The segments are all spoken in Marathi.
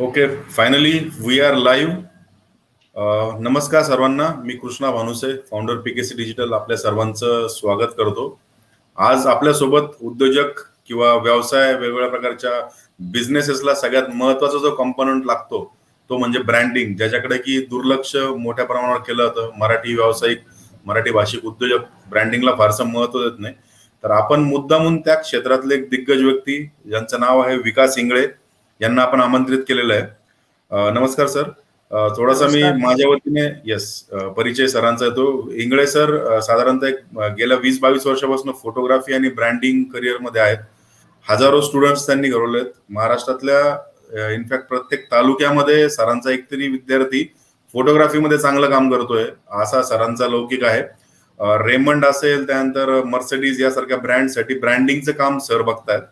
Okay, finally we are live. नमस्कार सर्वांना, मी Krishna Bhanuse, founder PKC digital, आपल्या सर्वांचं स्वागत करतो. आज आपल्यासोबत उद्योजक किंवा व्यवसाय, वेगवेगळ्या प्रकारच्या बिझनेसेसला सगळ्यात महत्वाचा जो कंपोनंट लागतो तो म्हणजे ब्रँडिंग, ज्याच्याकडे की दुर्लक्ष मोठ्या प्रमाणावर केलं जातं. मराठी व्यावसायिक, मराठी भाषिक उद्योजक ब्रँडिंगला फारसं महत्व देत नाही. तर आपण मुद्दामून त्या क्षेत्रातले एक दिग्गज व्यक्ती, ज्यांचं नाव आहे विकास इंगळे, यांना आपण आमंत्रित केलेलं आहे. नमस्कार सर. थोडासा मी नमस्कार. माझ्या वतीने परिचय सरांचा येतो. इंगळे सर साधारणतः गेल्या 20-22 वर्षापासून फोटोग्राफी आणि ब्रँडिंग करिअर मध्ये आहेत. हजारो स्टुडंट्स त्यांनी घडवलेत. महाराष्ट्रातल्या इनफॅक्ट प्रत्येक तालुक्यामध्ये सरांचा एक तरी विद्यार्थी फोटोग्राफीमध्ये चांगलं काम करतोय, असा सरांचा लौकिक आहे. रेमंड असेल, त्यानंतर मर्सिडीज यासारख्या ब्रँडसाठी ब्रँडिंगचं काम सर बघतायत.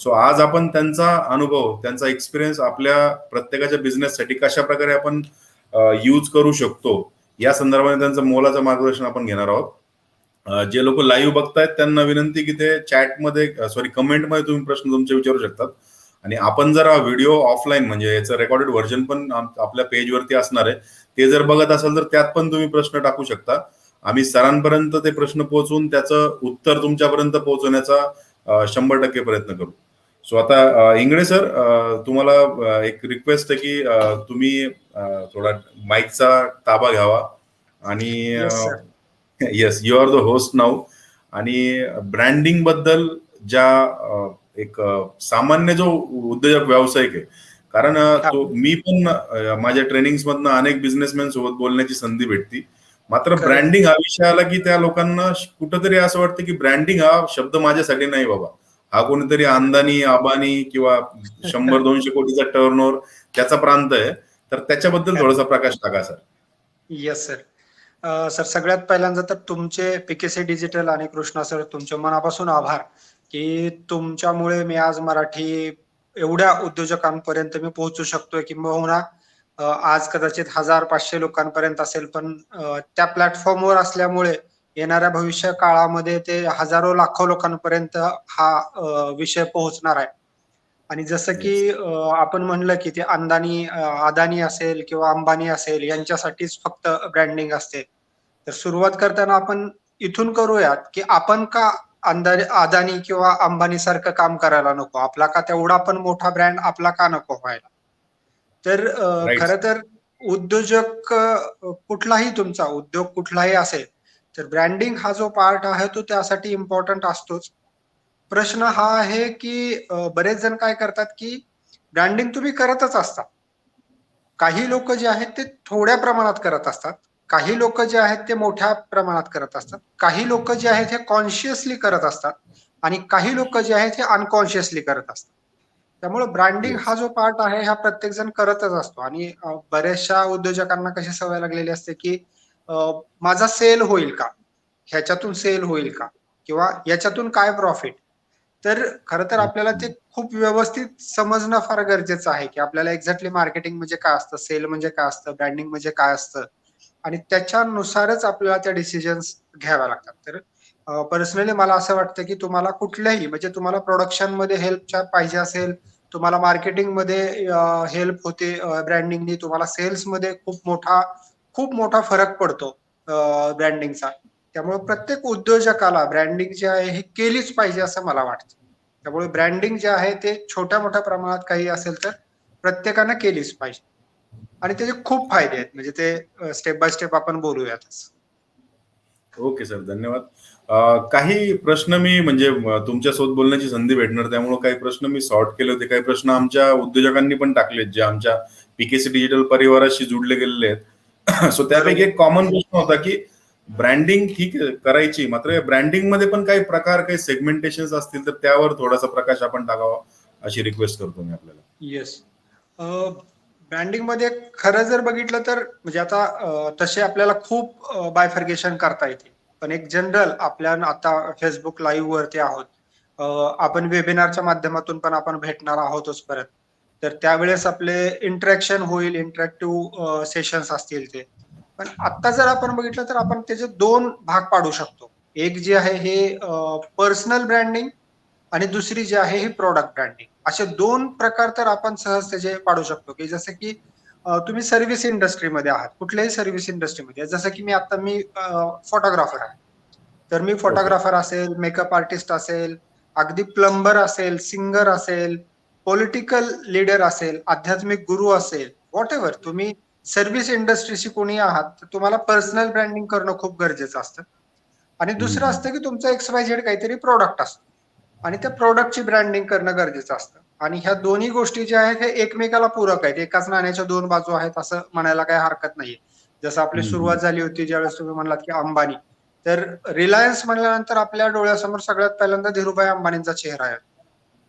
सो आज आपण त्यांचा अनुभव, त्यांचा एक्सपिरियन्स आपल्या प्रत्येकाच्या बिझनेससाठी कशा प्रकारे आपण यूज करू शकतो या संदर्भाने त्यांचं मोलाचं मार्गदर्शन आपण घेणार आहोत. जे लोक लाईव्ह बघतायत त्यांना विनंती की ते चॅटमध्ये कमेंटमध्ये तुम्ही प्रश्न तुमचे विचारू शकतात. आणि आपण जर हा व्हिडिओ ऑफलाईन, म्हणजे याचं रेकॉर्डेड व्हर्जन पण आपल्या पेजवरती असणार आहे, ते जर बघत असाल तर त्यात पण तुम्ही प्रश्न टाकू शकता. आम्ही सरांपर्यंत ते प्रश्न पोहोचवून त्याचं उत्तर तुमच्यापर्यंत पोहोचवण्याचा 100% प्रयत्न करू. सो आता इंगळे सर, तुम्हाला एक रिक्वेस्ट आहे की तुम्ही थोडा माईकचा ताबा घ्यावा आणि yes, you are the host now. आणि ब्रँडिंग बद्दल ज्या एक सामान्य जो उद्योजक व्यावसायिक आहे, कारण मी पण माझ्या ट्रेनिंग्स मधनं अनेक बिझनेसमॅन सोबत बोलण्याची संधी भेटती. मात्र ब्रँडिंग हा विषय आला की त्या लोकांना कुठंतरी असं वाटतं की ब्रँडिंग हा शब्द माझ्यासाठी नाही बाबा, हा कोणीतरी अंदानी, अबानी किंवा 100-200 कोटीचा टर्नओव्हर त्याचा प्रांत आहे. तर त्याच्याबद्दल थोडासा प्रकाश टाका सर. Yes sir. सर, सगळ्यात पहिल्यांदा तर तुमचे पीकेसी डिजिटल आणि कृष्णा सर, तुमचे मनापासून आभार की तुमच्यामुळे मी आज मराठी एवढ्या उद्योजकांपर्यंत मी पोहोचू शकतोय. किंबहुना आज कदाचित 1000-500 लोकांपर्यंत असेल, पण त्या प्लॅटफॉर्मवर असल्यामुळे येणाऱ्या भविष्य काळामध्ये ते हजारो लाखो लोकांपर्यंत हा विषय पोहोचणार आहे. आणि जसं की आपण म्हणलं की ते अदानी असेल किंवा अंबानी असेल यांच्यासाठीच फक्त ब्रँडिंग असते. तर सुरुवात करताना आपण इथून करूयात की आपण का अदानी किंवा अंबानी सारखं काम करायला नको? आपला का तेवढा पण मोठा ब्रँड आपला का नको व्हायला? तर राईट. खरं तर उद्योजक कुठलाही तुमचा उद्योग कुठलाही असेल, तर ब्रँडिंग हा जो पार्ट आहे तो त्यासाठी इम्पॉर्टंट असतोच. प्रश्न हा आहे की बरेच जण काय करतात की ब्रँडिंग तुम्ही करतच असता. काही लोक जे आहेत ते थोड्या प्रमाणात करत असतात. काही लोक जे आहेत ते मोठ्या प्रमाणात करत असतात. काही लोक जे आहेत हे कॉन्शियसली करत असतात आणि काही लोक जे आहेत हे अनकॉन्शियसली करत असतात. त्यामुळे ब्रँडिंग हा जो पार्ट आहे हा प्रत्येक जण करतच असतो. आणि बऱ्याचशा उद्योजकांना कशी सवय लागलेली असते की माझा सेल होईल का? ह्याच्यातून सेल होईल का? किंवा याच्यातून काय प्रॉफिट? तर खरं तर आपल्याला ते खूप व्यवस्थित समजणं फार गरजेचं आहे की आपल्याला एक्झॅक्टली मार्केटिंग म्हणजे काय असतं, सेल म्हणजे काय असतं, ब्रँडिंग म्हणजे काय असतं आणि त्याच्यानुसारच आपल्याला त्या डिसिजन्स घ्याव्या लागतात. तर पर्सनली मला असं वाटतं की तुम्हाला कुठल्याही, म्हणजे तुम्हाला प्रोडक्शनमध्ये हेल्प पाहिजे असेल, तुम्हाला मार्केटिंगमध्ये हेल्प होते ब्रँडिंगनी, तुम्हाला सेल्समध्ये खूप मोठा फरक पडतो ब्रँडिंगचा. त्यामुळे प्रत्येक उद्योजकाला ब्रँडिंग जे आहे हे केलीच पाहिजे असं मला वाटतं. त्यामुळे ब्रँडिंग जे आहे ते छोट्या-मोठ्या प्रमाणात काही असेल तर प्रत्येकानं केलीच पाहिजे. आणि त्याचे खूप फायदे आहेत. म्हणजे ते स्टेप बाय स्टेप आपण बोलूयातच. ओके सर, धन्यवाद. काही प्रश्न मी म्हणजे तुमच्यासोबत बोलण्याची संधी भेटणार, त्यामुळे काही प्रश्न मी सॉर्ट केले होते. काही प्रश्न आमच्या उद्योजकांनी पण टाकलेत, जे आमच्या पीकेसी डिजिटल परिवाराशी जुडले गेलेले आहेत. सो त्यापैकी एक कॉमन प्रश्न होता की ब्रँडिंग ठीक आहे करायची, मात्र ब्रँडिंग मध्ये पण काही प्रकार, काही सेगमेंटेशन असतील तर त्यावर थोडासा प्रकाश आपण टाकावा, अशी रिक्वेस्ट करतो मी आपल्याला. येस. ब्रँडिंग मध्ये खरं जर बघितलं तर म्हणजे आता तसे आपल्याला खूप बायफर्गेशन करता येते. पण एक जनरल आपल्या आता फेसबुक लाईव्ह वरती आहोत. आपण वेबिनारच्या माध्यमातून पण आपण भेटणार आहोतच परत. तर त्यावेळेस आपले इंटरॅक्शन होईल, इंटरॅक्टिव्ह सेशन्स असतील ते. पण आता जर आपण बघितलं तर आपण त्याचे 2 भाग पाडू शकतो. एक जे आहे हे पर्सनल ब्रँडिंग आणि दुसरी जी आहे ही प्रॉडक्ट ब्रँडिंग. असे 2 प्रकार तर आपण सहज त्याचे पाडू शकतो, की जसं की तुम्ही सर्व्हिस इंडस्ट्रीमध्ये आहात. कुठल्याही सर्व्हिस इंडस्ट्रीमध्ये जसं की मी फोटोग्राफर आहे. तर मी ओके. फोटोग्राफर असेल, मेकअप आर्टिस्ट असेल, अगदी प्लंबर असेल, सिंगर असेल, पॉलिटिकल लीडर असेल, आध्यात्मिक गुरु असेल, व्हॉटएव्हर तुम्ही सर्व्हिस इंडस्ट्रीशी कोणी आहात, तर तुम्हाला पर्सनल ब्रँडिंग करणं खूप गरजेचं असतं. आणि दुसरं हम्म. असतं की तुमचं XYZ काहीतरी प्रॉडक्ट असतं आणि त्या प्रॉडक्टची ब्रँडिंग करणं गरजेचं असतं. आणि ह्या दोन्ही गोष्टी ज्या आहेत, हे एकमेकाला पूरक आहेत. एकाच नाण्याच्या 2 बाजू आहेत असं म्हणायला काही हरकत नाहीये. जसं आपली सुरुवात हम्म. झाली होती ज्यावेळेस तुम्ही म्हणलात की अंबानी. तर रिलायन्स म्हणल्यानंतर आपल्या डोळ्यासमोर सगळ्यात पहिल्यांदा धीरूभाई अंबानींचा चेहरा आहे.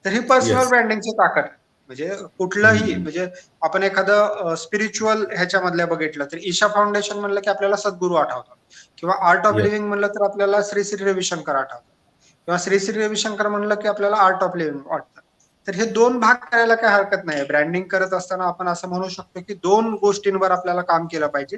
तर ही पर्सनल येस. ब्रँडिंगची ताकद आहे. म्हणजे कुठलंही म्हणजे आपण एखादं स्पिरिच्युअल ह्याच्यामधल्या बघितलं तर ईशा फाउंडेशन म्हणलं की आपल्याला सद्गुरू आठवतात किंवा आर्ट ऑफ येस. लिव्हिंग म्हणलं तर आपल्याला श्री श्री रविशंकर आठवतात किंवा श्री श्री रविशंकर म्हणलं की आपल्याला आर्ट ऑफ लिव्हिंग वाटतं. तर हे 2 भाग करायला काही हरकत नाही. ब्रँडिंग करत असताना आपण असं म्हणू शकतो की 2 गोष्टींवर आपल्याला काम केलं पाहिजे.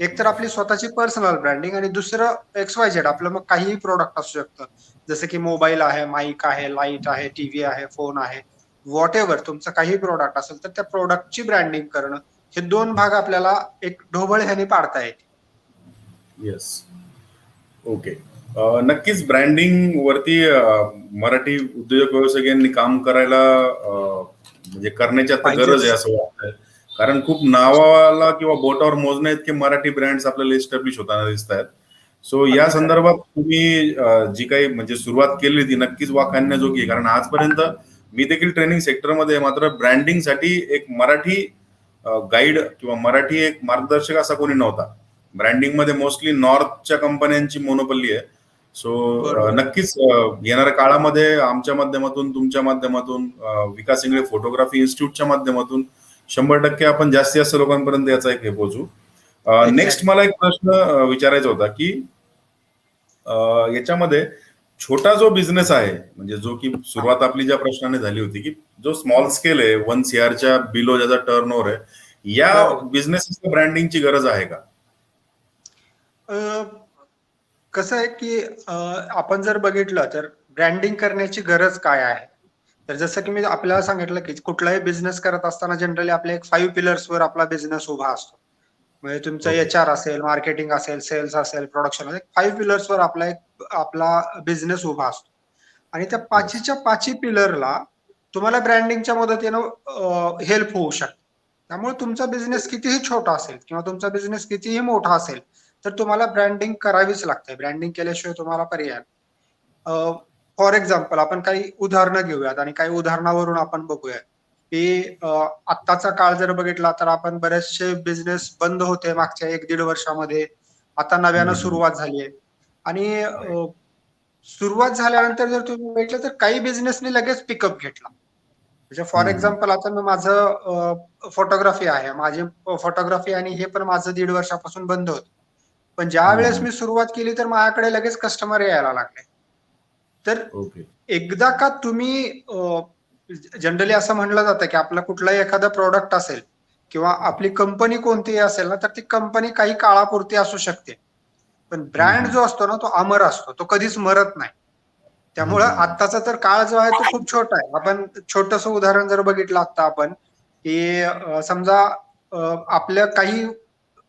एक तर आपली स्वतःची पर्सनल ब्रँडिंग आणि दुसरं XYZ आपलं मग काहीही प्रॉडक्ट असू शकतं. जसं की मोबाईल आहे, माईक आहे, लाईट आहे, टीव्ही आहे, फोन आहे. व्हॉटएव्हर तुमचं काही प्रॉडक्ट असेल तर त्या प्रॉडक्टची ब्रँडिंग करणं हे 2 भाग आपल्याला एक ढोबळ ह्याने पाडता येतील. येस. ओके. नक्कीच ब्रँडिंग वरती मराठी उद्योजक व्यावसायिकांनी काम करायला म्हणजे करण्याची आता गरज आहे पाहिजेच. असं वाटतंय. कारण खूप नावाला किंवा बोटावर मोजणे इतके मराठी ब्रँड्स आपल्याला एस्टॅब्लिश होताना दिसत आहेत. सो या अगदी खरं आहे. संदर्भात तुम्ही जी काही म्हणजे सुरुवात केली ती नक्कीच वाखाणण्याजोगी आहे. कारण आजपर्यंत मी देखील ट्रेनिंग सेक्टरमध्ये आहे, मात्र ब्रँडिंगसाठी एक मराठी गाईड किंवा मराठी एक मार्गदर्शक असा कोणी नव्हता. ब्रँडिंगमध्ये मोस्टली नॉर्थच्या कंपन्यांची मोनोपल्ली आहे. सो बरोबर. नक्कीच येणाऱ्या काळामध्ये आमच्या माध्यमातून, तुमच्या माध्यमातून, विकास इंगळे फोटोग्राफी इन्स्टिट्यूटच्या माध्यमातून 100% आपण जास्तीत जास्त लोकांपर्यंत याचा एक हे पोहोचू. Next exactly. मला एक प्रश्न विचारायचा होता की याच्यामध्ये छोटा जो बिझनेस आहे, म्हणजे जो की हां. सुरुवात आपली ज्या प्रश्नाने झाली होती की जो स्मॉल स्केल आहे, 1 CR बिलो ज्याचा टर्नओव्हर आहे, या बरोबर. बिझनेसला ब्रँडिंगची गरज आहे का? अ, कसं आहे की आपण जर बघितलं तर ब्रँडिंग करण्याची गरज काय आहे? तर जसं की मी आपल्याला सांगितलं की कुठलाही बिझनेस करत असताना जनरली आपल्या एक 5 पिलर्सवर आपला बिझनेस उभा असतो. म्हणजे तुमचं ओके. HR असेल, मार्केटिंग असेल, सेल्स असेल, प्रोडक्शन असेल, 5 पिलर्सवर आपला बिझनेस उभा असतो. आणि त्या येस. पाचीच्या पाची पिलरला तुम्हाला ब्रँडिंगच्या मदतीनं हेल्प होऊ शकते. त्यामुळे तुमचा बिझनेस कितीही छोटा असेल किंवा तुमचा बिझनेस कितीही मोठा असेल, तर तुम्हाला ब्रँडिंग करावीच लागते. ब्रँडिंग केल्याशिवाय तुम्हाला पर्याय फॉर एक्झाम्पल आपण काही उदाहरणं घेऊयात आणि काही उदाहरणावरून आपण बघूयात, की आत्ताचा काळ जर बघितला तर आपण बरेचसे बिझनेस बंद होते मागच्या 1-1.5 वर्षामध्ये. आता नव्यानं सुरुवात झाली आहे आणि राईट. सुरुवात झाल्यानंतर जर तुम्ही बघितलं तर काही बिझनेसनी लगेच पिकअप घेतला. म्हणजे फॉर एक्झाम्पल आता मी माझं फोटोग्राफी आहे. माझी फोटोग्राफी आणि हे पण माझं 1.5 वर्षापासून बंद होतं. पण ज्यावेळेस मी सुरुवात केली तर माझ्याकडे लगेच कस्टमर यायला लागले. तर ओके. एकदा का तुम्ही जनरली असं म्हणलं जातं, की आपला कुठलाही एखादा प्रॉडक्ट असेल किंवा आपली कंपनी कोणतीही असेल ना, तर ती कंपनी काही काळापुरती असू शकते. पण ब्रँड जो असतो ना, तो अमर असतो. तो कधीच मरत नाही. त्यामुळं आत्ताचा तर काळ जो आहे तो खूप छोटा आहे. आपण छोटंसं उदाहरण जर बघितलं आत्ता आपण, की समजा आपल्या काही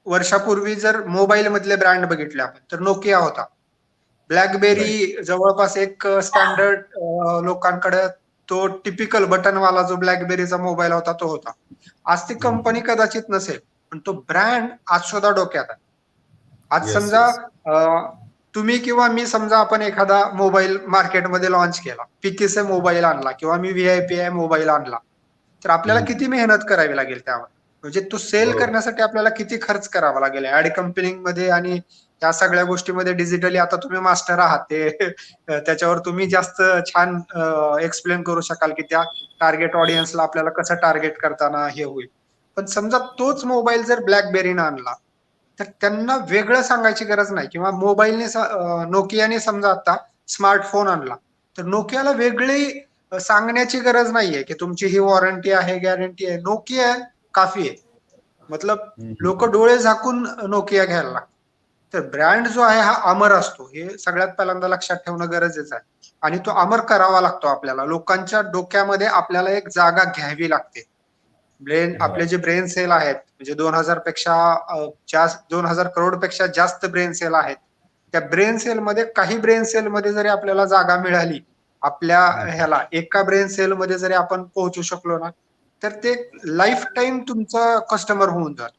वर्षापूर्वी जर मोबाईलमधले ब्रँड बघितले आपण, तर Nokia होता. राईट. BlackBerry जवळपास एक स्टँडर्ड लोकांकडे तो टिपिकल बटनवाला जो BlackBerryचा मोबाईल होता तो होता. आज ती कंपनी कदाचित नसेल, पण तो ब्रँड आज सुद्धा डोक्यात आहे. आज येस. समजा येस. तुम्ही किंवा मी समजा आपण एखादा मोबाईल मार्केटमध्ये लॉन्च केला. PKC मोबाईल आणला किंवा मी VIPI मोबाईल आणला. तर आपल्याला किती मेहनत करावी लागेल त्यावर. म्हणजे तो सेल बरोबर. करण्यासाठी आपल्याला किती खर्च करावा लागेल. ॲड कंपनीमध्ये आणि या सगळ्या गोष्टीमध्ये डिजिटली आता तुम्ही मास्टर आहात. ते त्याच्यावर तुम्ही जास्त छान एक्सप्लेन करू शकाल, की त्या टार्गेट ऑडियन्सला आपल्याला कसं टार्गेट करताना हे होईल. पण समजा तोच मोबाईल जर BlackBerryनं आणला, तर त्यांना वेगळं सांगायची गरज नाही किंवा Nokiaने समजा आता स्मार्टफोन आणला, तर Nokiaला वेगळी सांगण्याची गरज नाहीये, की तुमची ही वॉरंटी आहे, गॅरंटी आहे. Nokia काफी आहे. मतलब लोकं डोळे झाकून Nokia घ्यायला लागतात. तर ब्रँड जो आहे हा अमर असतो, हे सगळ्यात पहिल्यांदा लक्षात ठेवणं गरजेचं आहे. आणि तो अमर करावा लागतो आपल्याला. लोकांच्या डोक्यामध्ये आपल्याला एक जागा घ्यावी लागते. आपले जे ब्रेन सेल आहेत, म्हणजे 2000 पेक्षा जास्त 2000 करोड पेक्षा जास्त ब्रेन सेल आहेत. त्या ब्रेन सेलमध्ये काही ब्रेन सेलमध्ये जरी आपल्याला जागा मिळाली, आपल्या ह्याला एका ब्रेन सेलमध्ये जरी आपण पोहोचू शकलो ना, तर ते लाईफ टाईम तुमचं कस्टमर होऊन जातं.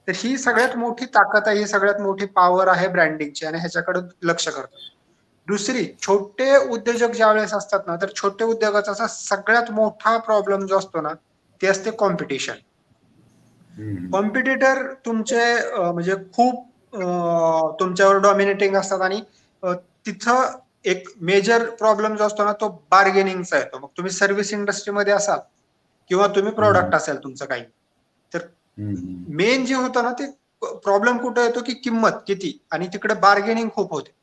तर ही सगळ्यात मोठी ताकद आहे, ही सगळ्यात मोठी पॉवर आहे ब्रँडिंगची आणि ह्याच्याकडे लक्ष करतात. दुसरी, छोटे उद्योजक ज्यावेळेस असतात ना, तर छोट्या उद्योगाचा सगळ्यात मोठा प्रॉब्लेम जो असतो ना, ते असते कॉम्पिटिशन. कॉम्पिटिटर तुमचे म्हणजे खूप तुमच्यावर डॉमिनेटिंग असतात आणि तिथं एक मेजर प्रॉब्लेम जो असतो ना, तो बार्गेनिंगचा येतो. मग तुम्ही सर्व्हिस इंडस्ट्रीमध्ये असाल किंवा तुम्ही प्रॉडक्ट असेल तुमचं काही, तर मेन जे होतं ना, ते प्रॉब्लेम कुठे येतो की किंमत किती, आणि तिकडे बार्गेनिंग खूप होते.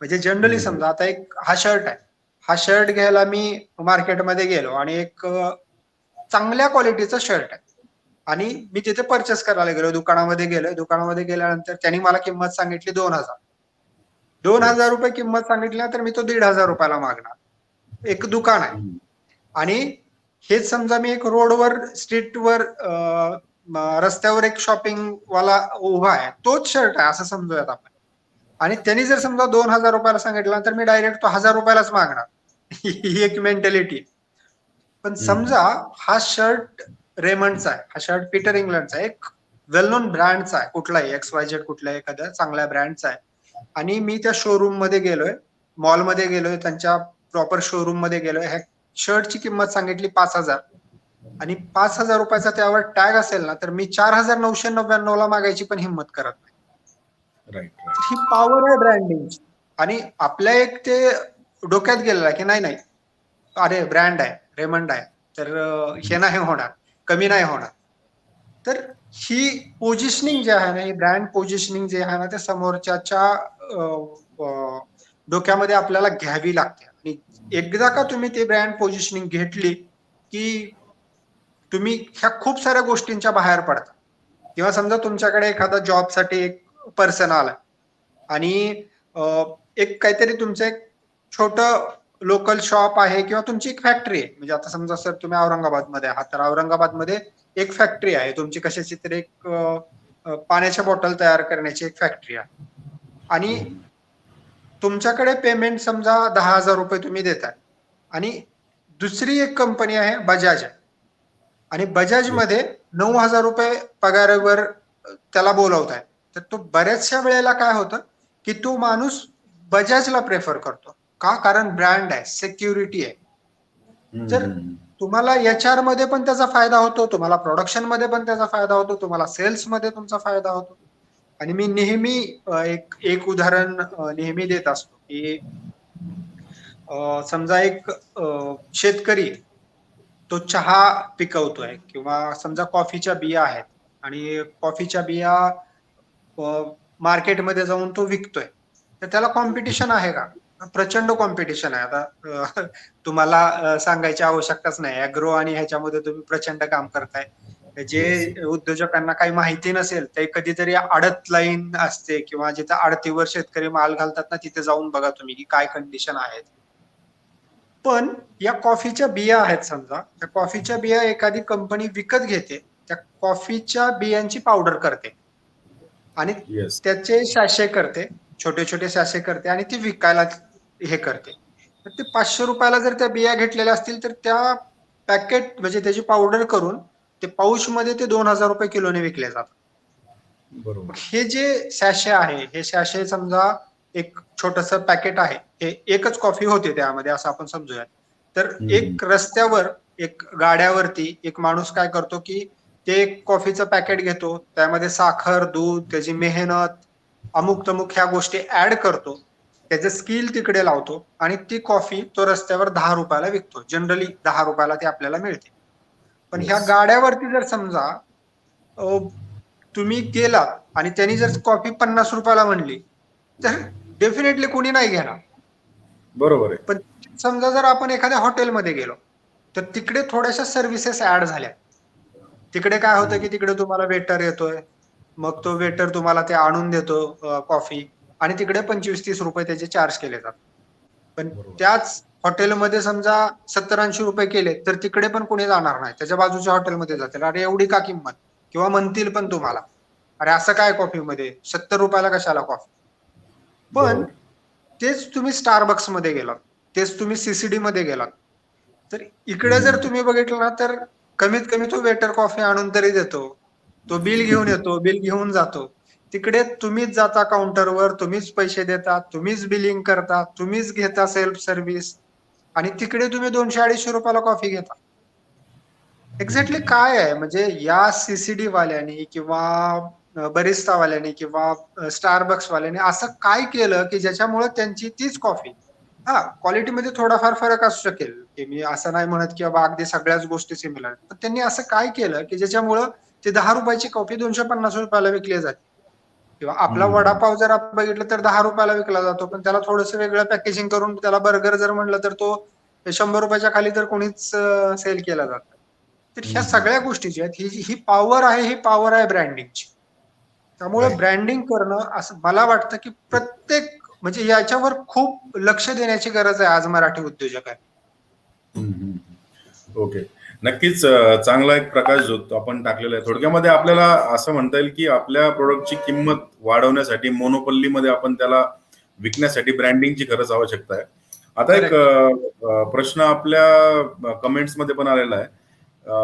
म्हणजे जनरली समजा आता एक हा शर्ट आहे, हा शर्ट घ्यायला मी मार्केटमध्ये गेलो आणि एक चांगल्या क्वालिटीचा शर्ट आहे आणि मी तिथे परचेस करायला गेलो, दुकानामध्ये गेल्यानंतर त्यांनी मला किंमत सांगितली 2000. 2000 रुपये किंमत सांगितल्यानंतर मी तो 1500 रुपयाला मागणार. एक दुकान आहे आणि हेच समजा मी एक रोडवर स्ट्रीटवर रस्त्यावर एक शॉपिंग वाला उभा आहे, तोच शर्ट आहे असं समजूयात आपण, आणि त्यांनी जर समजा 2000 रुपयाला सांगितलं तर मी डायरेक्ट तो 1000 रुपयालाच मागणार. ही एक मेंटॅलिटी. पण समजा हा शर्ट रेमंडचा आहे, हा शर्ट पीटर इंग्लंडचा आहे, एक वेल नोन ब्रँडचा आहे, कुठलाही XYZ कुठल्याही एखाद्या चांगल्या ब्रँडचा आहे, आणि मी त्या शोरूम मध्ये गेलोय, मॉलमध्ये गेलोय, त्यांच्या प्रॉपर शोरूम मध्ये गेलोय, ह्या शर्टची किंमत सांगितली 5000 आणि 5000 रुपयाचा त्यावर टॅग असेल ना, तर मी 4999 ला मागायची पण हिंमत करत नाही. ही पॉवर आहे ब्रँडिंगची. आणि आपल्या एक ते डोक्यात गेलेलं आहे की नाही नाही, अरे ब्रँड आहे, रेमंड आहे, तर हे नाही होणार, कमी नाही होणार. तर ही पोझिशनिंग जी आहे ना, ही ब्रँड पोझिशनिंग जे आहे ना, ते समोरच्याच्या डोक्यामध्ये आपल्याला घ्यावी लागते. आणि एकदा का तुम्ही ते ब्रँड पोझिशनिंग घेतली की तुम्ही ह्या खूप साऱ्या गोष्टींच्या बाहेर पडता. किंवा समजा तुमच्याकडे एखादा जॉबसाठी एक पर्सन आला आणि एक काहीतरी तुमचं एक छोटं लोकल शॉप आहे किंवा तुमची एक फॅक्टरी आहे. म्हणजे आता समजा सर तुम्ही औरंगाबादमध्ये आहात, तर औरंगाबादमध्ये एक फॅक्टरी आहे तुमची, कशाची तरी एक पाण्याच्या बॉटल तयार करण्याची एक फॅक्टरी आहे, आणि तुमच्याकडे पेमेंट समजा 10,000 रुपये तुम्ही देताय, आणि दुसरी एक कंपनी आहे बजाज आहे, आणि बजाजमध्ये 9,000 रुपये पगारावर त्याला बोलवताय. तर तो बऱ्याचशा वेळेला काय होतं की तो माणूस बजाजला प्रेफर करतो. का? कारण ब्रँड आहे, सिक्युरिटी आहे. तर तुम्हाला HR मध्ये पण त्याचा फायदा होतो, तुम्हाला प्रोडक्शन मध्ये पण त्याचा फायदा होतो, तुम्हाला सेल्स मध्ये तुमचा फायदा होतो. आणि मी नेहमी एक उदाहरण नेहमी देत असतो की समजा एक शेतकरी, तो चहा पिकवतोय किंवा समजा कॉफीच्या बिया आहेत आणि कॉफीच्या बिया मार्केटमध्ये जाऊन तो विकतोय, तर त्याला कॉम्पिटिशन आहे का? प्रचंड कॉम्पिटिशन आहे. आता तुम्हाला सांगायची आवश्यकताच नाही, अॅग्रो आणि ह्याच्यामध्ये तुम्ही प्रचंड काम करताय. जे उद्योजकांना काही माहिती नसेल, ते कधीतरी आडत लाईन असते किंवा जिथे आडतीवर शेतकरी माल घालतात ना, तिथे जाऊन बघा तुम्ही की काय कंडिशन आहेत. पण या कॉफीच्या बिया आहेत समजा, त्या कॉफीच्या बिया एखादी कंपनी विकत घेते, त्या कॉफीच्या बियांची पावडर करते आणि त्याचे सॅशे करते, छोटे छोटे सॅशे करते आणि ती विकायला हे करते. तर ते 500 रुपयाला जर त्या बिया घेतलेल्या असतील, तर त्या पॅकेट म्हणजे त्याची पावडर करून ते पाऊच मध्ये ते 2000 रुपये किलोने विकले जातात. बरोबर. हे जे सॅशे आहे, हे सॅशे समजा एक छोटस पॅकेट आहे, हे एकच कॉफी होते त्यामध्ये असं आपण समजूयात. तर एक रस्त्यावर एक गाड्यावरती एक माणूस काय करतो की ते एक कॉफीचं पॅकेट घेतो, त्यामध्ये साखर, दूध, त्याची मेहनत, अमुक तमुक ह्या गोष्टी ऍड करतो, त्याचं स्किल तिकडे लावतो आणि ती कॉफी तो रस्त्यावर 10 रुपयाला विकतो. जनरली 10 रुपयाला ती आपल्याला मिळते. पण ह्या गाड्यावरती जर समजा तुम्ही गेलात आणि त्यांनी जर कॉफी 50 रुपयाला म्हणली, तर डेफिनेटली कोणी नाही घेणार. बरोबर आहे. पण समजा जर आपण एखाद्या हॉटेलमध्ये गेलो, तर तिकडे थोड्याशा सर्व्हिसेस ऍड झाल्या. तिकडे काय होतं की तिकडे तुम्हाला वेटर येतोय, मग तो वेटर तुम्हाला ते आणून देतो कॉफी, आणि तिकडे 25-30 रुपये त्याचे चार्ज केले जातात. पण बरोबर. त्याच हॉटेलमध्ये समजा 70-80 रुपये केले, तर तिकडे पण कोणी जाणार नाही. त्याच्या बाजूच्या हॉटेलमध्ये जातील. अरे एवढी का किंमत? किंवा म्हणतील पण तुम्हाला, अरे असं काय कॉफीमध्ये? 70 रुपयाला कशाला कॉफी? पण बरोबर. तेच तुम्ही Starbucks मध्ये गेलात, तेच तुम्ही CCD मध्ये गेलात, तर इकडे जर हम्म. तुम्ही बघितलं ना, तर कमीत कमी तो वेटर कॉफी आणून तरी देतो. तो बिल घेऊन येतो, बिल घेऊन जातो. तिकडे तुम्हीच जाता काउंटरवर, तुम्हीच पैसे देता, तुम्हीच बिलिंग करता, तुम्हीच घेता सेल्फ सर्व्हिस, आणि तिकडे तुम्ही 200-250 रुपयाला कॉफी घेता. एक्झॅक्टली काय आहे म्हणजे या सीसीडी वाल्यांनी किंवा बरिस्ता वाल्यांनी किंवा स्टारबक्स वाल्यांनी असं काय केलं की ज्याच्यामुळे त्यांची तीच कॉफी, हा क्वालिटीमध्ये थोडाफार फरक असू शकेल, की मी असं नाही म्हणत की बाबा अगदी सगळ्याच गोष्टी सिमिलर, पण त्यांनी असं काय केलं की ज्याच्यामुळं ते 10 रुपयाची कॉफी 250 रुपयाला विकली जाते. किंवा आपला हम्म. वडापाव जर आपण बघितलं तर 10 रुपयाला विकला जातो, पण त्याला थोडंसं वेगळं पॅकेजिंग करून त्याला बर्गर जर म्हणलं तर तो 100 रुपयाच्या खाली तर कोणीच सेल केला जात नाही. तर ह्या हम्म. सगळ्या गोष्टी ज्या आहेत, ही ही पॉवर आहे, ही पॉवर आहे ब्रँडिंगची. त्यामुळे राईट. ब्रँडिंग करणं असं मला वाटतं की प्रत्येक म्हणजे याच्यावर खूप लक्ष देण्याची गरज आहे आज मराठी उद्योजकांनी. ओके. नक्कीच चांगला एक प्रकाश जो आपण टाकलेला आहे. थोडक्यामध्ये आपल्याला असं म्हणता येईल की आपल्या प्रोडक्टची किंमत वाढवण्यासाठी मोनोपल्लीमध्ये आपण त्याला विकण्यासाठी ब्रँडिंगची खरंच आवश्यकता आहे. आता एक करेक्ट. प्रश्न आपल्या कमेंट्स मध्ये पण आलेला आहे.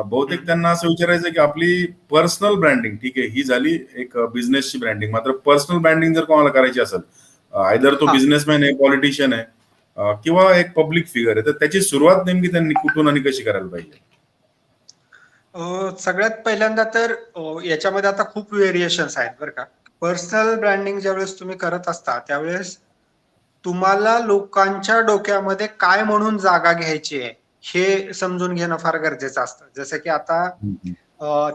बहुतेक त्यांना असं विचारायचं आहे की आपली पर्सनल ब्रँडिंग ठीक आहे, ही झाली एक बिझनेसची ब्रँडिंग. मात्र पर्सनल ब्रँडिंग जर कोणाला करायची असेल, आयदर तो हा, बिझनेसमॅन आहे, पॉलिटिशियन आहे, किंवा एक पब्लिक फिगर आहे, तर त्याची सुरुवात नेमकी त्यांनी कुठून आणि कशी करायला पाहिजे? सगळ्यात पहिल्यांदा तर याच्यामध्ये आता खूप व्हेरिएशन्स आहेत बरं का. पर्सनल ब्रँडिंग ज्यावेळेस तुम्ही करत असता त्यावेळेस तुम्हाला लोकांच्या डोक्यामध्ये काय म्हणून जागा घ्यायची आहे हे समजून घेणं फार गरजेचं असतं. जसं की आता हम्म.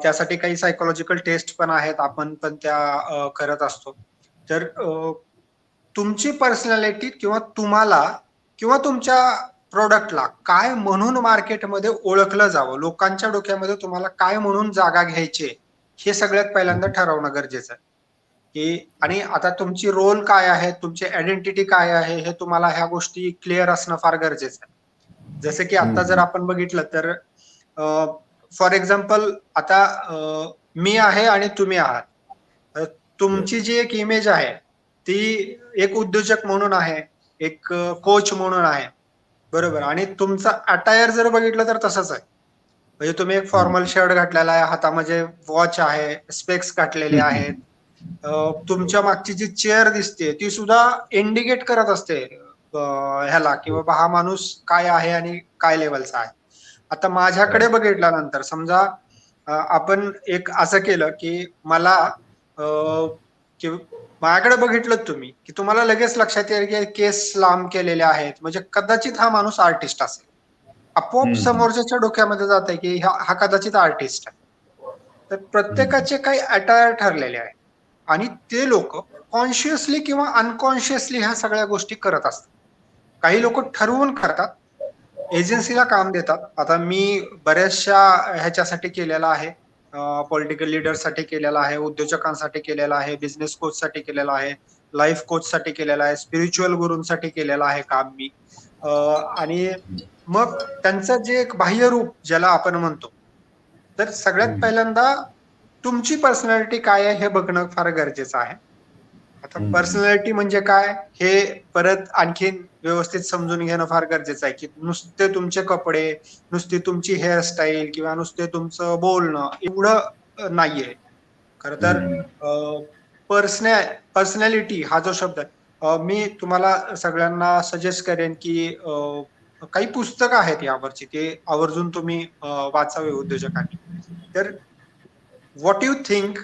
त्यासाठी काही सायकोलॉजिकल टेस्ट पण आहेत, आपण पण त्या करत असतो. तर तुमची पर्सनॅलिटी किंवा तुम्हाला किंवा तुमच्या प्रॉडक्टला काय म्हणून मार्केटमध्ये ओळखलं जावं, लोकांच्या डोक्यामध्ये तुम्हाला काय म्हणून जागा घ्यायची आहे, हे सगळ्यात पहिल्यांदा ठरवणं गरजेचं आहे. की आणि आता तुमची रोल काय आहे, तुमची आयडेंटिटी काय आहे, हे तुम्हाला ह्या गोष्टी क्लिअर असणं फार गरजेचं आहे. जसं की आता जर हम्म. आपण बघितलं तर फॉर एक्झाम्पल आता मी आहे आणि तुम्ही आहात. तुमची येस. जी एक इमेज आहे ती एक उद्योजक म्हणून आहे, एक कोच म्हणून आहे, बरोबर. आणि तुमचा अटायर जर बघितलं तर तसंच आहे. म्हणजे तुम्ही एक फॉर्मल शर्ट घातलेला आहे, हातामध्ये वॉच आहे, स्पेक्स घातलेले आहेत. तुमच्या मागची जी चेअर दिसते ती सुद्धा इंडिकेट करत असते ह्याला की बाबा हा माणूस काय आहे आणि काय लेवलचा आहे. आता माझ्याकडे राईट. बघितल्यानंतर समजा आपण एक असं केलं की मला की माझ्याकडे बघितलं तुम्ही की तुम्हाला लगेच लक्षात येईल की केस लांब केलेले आहेत, म्हणजे कदाचित हा माणूस आर्टिस्ट असेल. आपोआप समोरच्याच्या डोक्यामध्ये जात आहे की हा कदाचित आर्टिस्ट आहे. तर प्रत्येकाचे काही अटायर ठरलेले आहे आणि ते लोक कॉन्शियसली किंवा अनकॉन्शियसली ह्या सगळ्या गोष्टी करत असतात. काही लोक ठरवून करतात, एजन्सीला काम देतात. आता मी बऱ्याचशा ह्याच्यासाठी केलेला आहे, पॉलिटिकल लीडरसाठी केलेला आहे, उद्योजकांसाठी केलेला आहे, बिझनेस कोचसाठी केलेला आहे, लाईफ कोचसाठी केलेला आहे, स्पिरिच्युअल गुरूंसाठी केलेलं आहे काम मी. आणि मग त्यांचं जे एक बाह्य रूप ज्याला आपण म्हणतो, तर सगळ्यात पहिल्यांदा तुमची पर्सनॅलिटी काय आहे हे बघणं फार गरजेचं आहे. आता पर्सनॅलिटी म्हणजे काय हे परत आणखीन व्यवस्थित समजून घेणं फार गरजेचं आहे, की नुसते तुमचे कपडे, नुसती तुमची हेअरस्टाईल किंवा नुसते तुमचं बोलणं एवढं नाहीये. खरं तर पर्सनॅलिटी हा जो शब्द आहे, मी तुम्हाला सगळ्यांना सजेस्ट करेन की काही पुस्तकं आहेत यावरची, ते आवर्जून तुम्ही वाचावे उद्योजकांनी. तर what you think,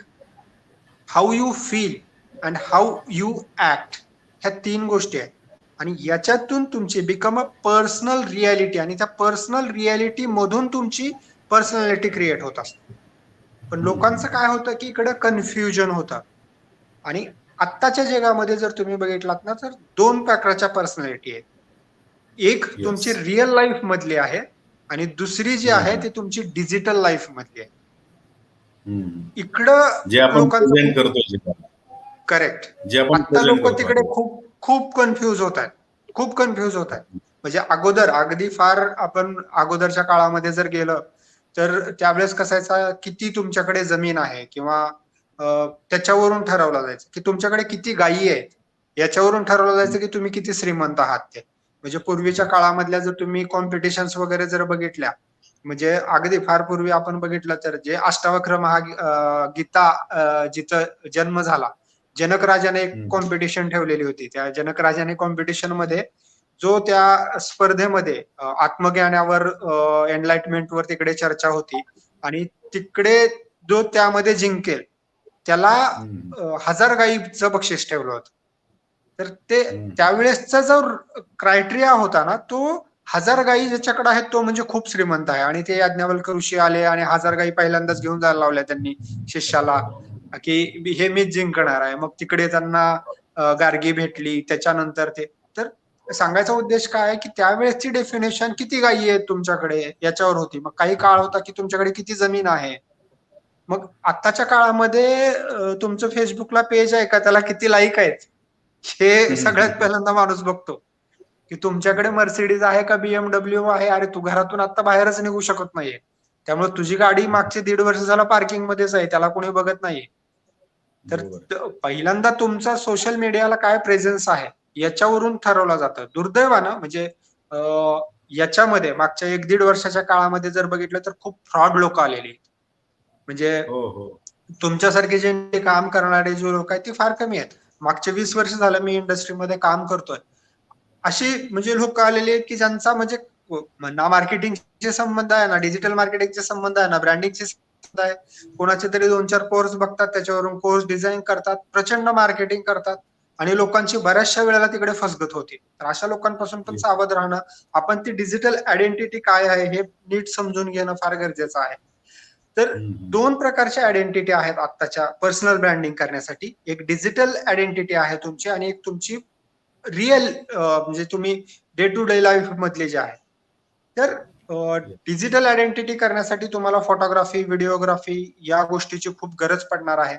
how you feel and how you act, ह्या 3 गोष्टी आहेत. आणि याच्यातून तुमची बिकम अ पर्सनल रियालिटी, आणि त्या पर्सनल रियालिटी मधून तुमची पर्सनॅलिटी क्रिएट होत असते. पण लोकांचं काय होतं की इकडे कन्फ्युजन होतं. आणि आत्ताच्या जगामध्ये जर तुम्ही बघितलात ना, तर 2 प्रकारच्या पर्सनॅलिटी आहेत. एक येस. तुमची रिअल लाईफ मधली आहे आणि दुसरी जी आहे ती तुमची डिजिटल लाईफ मधली आहे. हम्म. इकडं जे आपण लोकांचं प्रेझेंट खूप करतोय करेक्ट. जे आपण आता प्रेझेंट लोक करतो तिकडे आहे. खूप खूप कन्फ्यूज होत आहेत. खूप कन्फ्यूज होत आहेत. म्हणजे अगोदर अगदी फार आपण अगोदरच्या काळामध्ये जर गेलं तर त्यावेळेस कसायचा किती तुमच्याकडे जमीन आहे किंवा त्याच्यावरून ठरवलं जायचं की तुमच्याकडे किती गायी आहेत याच्यावरून ठरवलं जायचं की तुम्ही किती श्रीमंत आहात ते. म्हणजे पूर्वीच्या काळामधल्या जर तुम्ही कॉम्पिटिशन्स वगैरे जर बघितल्या म्हणजे अगदी फार पूर्वी आपण बघितलं तर जे अष्टावक्र गीता जिथं जन्म झाला जनक राजाने एक हम्म. कॉम्पिटिशन ठेवलेली होती. त्या जनक राजाने कॉम्पिटिशन मध्ये जो त्या स्पर्धेमध्ये आत्मज्ञानावर एनलाइटमेंटवर तिकडे चर्चा होती आणि तिकडे जो त्यामध्ये जिंकेल त्याला हम्म. 1000 गाईचं बक्षीस ठेवलं होतं. तर ते हम्म. त्यावेळेसचा जो क्रायटेरिया होता ना तो 1000 गायी ज्याच्याकडे आहेत तो म्हणजे खूप श्रीमंत आहे आणि ते याज्ञवल्क्य ऋषी आले आणि 1000 गायी पहिल्यांदाच घेऊन जायला लावल्या त्यांनी शिष्याला की हे मीच जिंकणार आहे. मग तिकडे त्यांना गार्गी भेटली त्याच्यानंतर ते तर सांगायचा उद्देश काय आहे की त्यावेळेसची डेफिनेशन किती गायी आहेत तुमच्याकडे याच्यावर होती. मग काही काळ होता की तुमच्याकडे किती जमीन आहे. मग आत्ताच्या काळामध्ये तुमचं फेसबुकला पेज आहे का त्याला किती लाईक आहेत हे सगळ्यात हम्म. पहिल्यांदा माणूस बघतो की तुमच्याकडे मर्सिडीज आहे का बीएमडब्ल्यू आहे. अरे तू घरातून आता बाहेरच निघू शकत नाहीये त्यामुळे तुझी गाडी मागचे 1.5 वर्ष झाला पार्किंग मध्येच आहे त्याला कोणी बघत नाहीये. तर बरोबर. पहिल्यांदा तुमचा सोशल मीडियाला काय प्रेझेन्स आहे याच्यावरून ठरवलं जातं. दुर्दैवानं म्हणजे याच्यामध्ये मागच्या 1-1.5 वर्षाच्या काळामध्ये जर बघितलं तर खूप फ्रॉड लोक आलेली. म्हणजे हो, हो. तुमच्यासारखे जे काम करणारे जे लोक आहेत ते फार कमी आहेत. मागचे 20 वर्ष झालं मी इंडस्ट्रीमध्ये काम करतोय. अशी म्हणजे लोक आलेली आहेत की ज्यांचा म्हणजे ना मार्केटिंगचे संबंध आहे ना डिजिटल मार्केटिंगचे संबंध आहे ना ब्रँडिंगचे संबंध आहे. कोणाचे तरी 2-4 कोर्स बघतात त्याच्यावरून कोर्स डिझाईन करतात प्रचंड मार्केटिंग करतात आणि लोकांची बऱ्याचशा वेळेला तिकडे फसगत होते. तर अशा लोकांपासून पण सावध राहणं आपण ती डिजिटल आयडेंटिटी काय आहे हे नीट समजून घेणं फार गरजेचं आहे. तर हम्म. 2 प्रकारच्या आयडेंटिटी आहेत आत्ताच्या पर्सनल ब्रँडिंग करण्यासाठी. एक डिजिटल आयडेंटिटी आहे तुमची आणि एक तुमची रिअल म्हणजे तुम्ही डे टू डे लाईफ मधले जे आहे. तर डिजिटल आयडेंटिटी करण्यासाठी तुम्हाला फोटोग्राफी, व्हिडिओग्राफी या गोष्टीची खूप गरज पडणार आहे.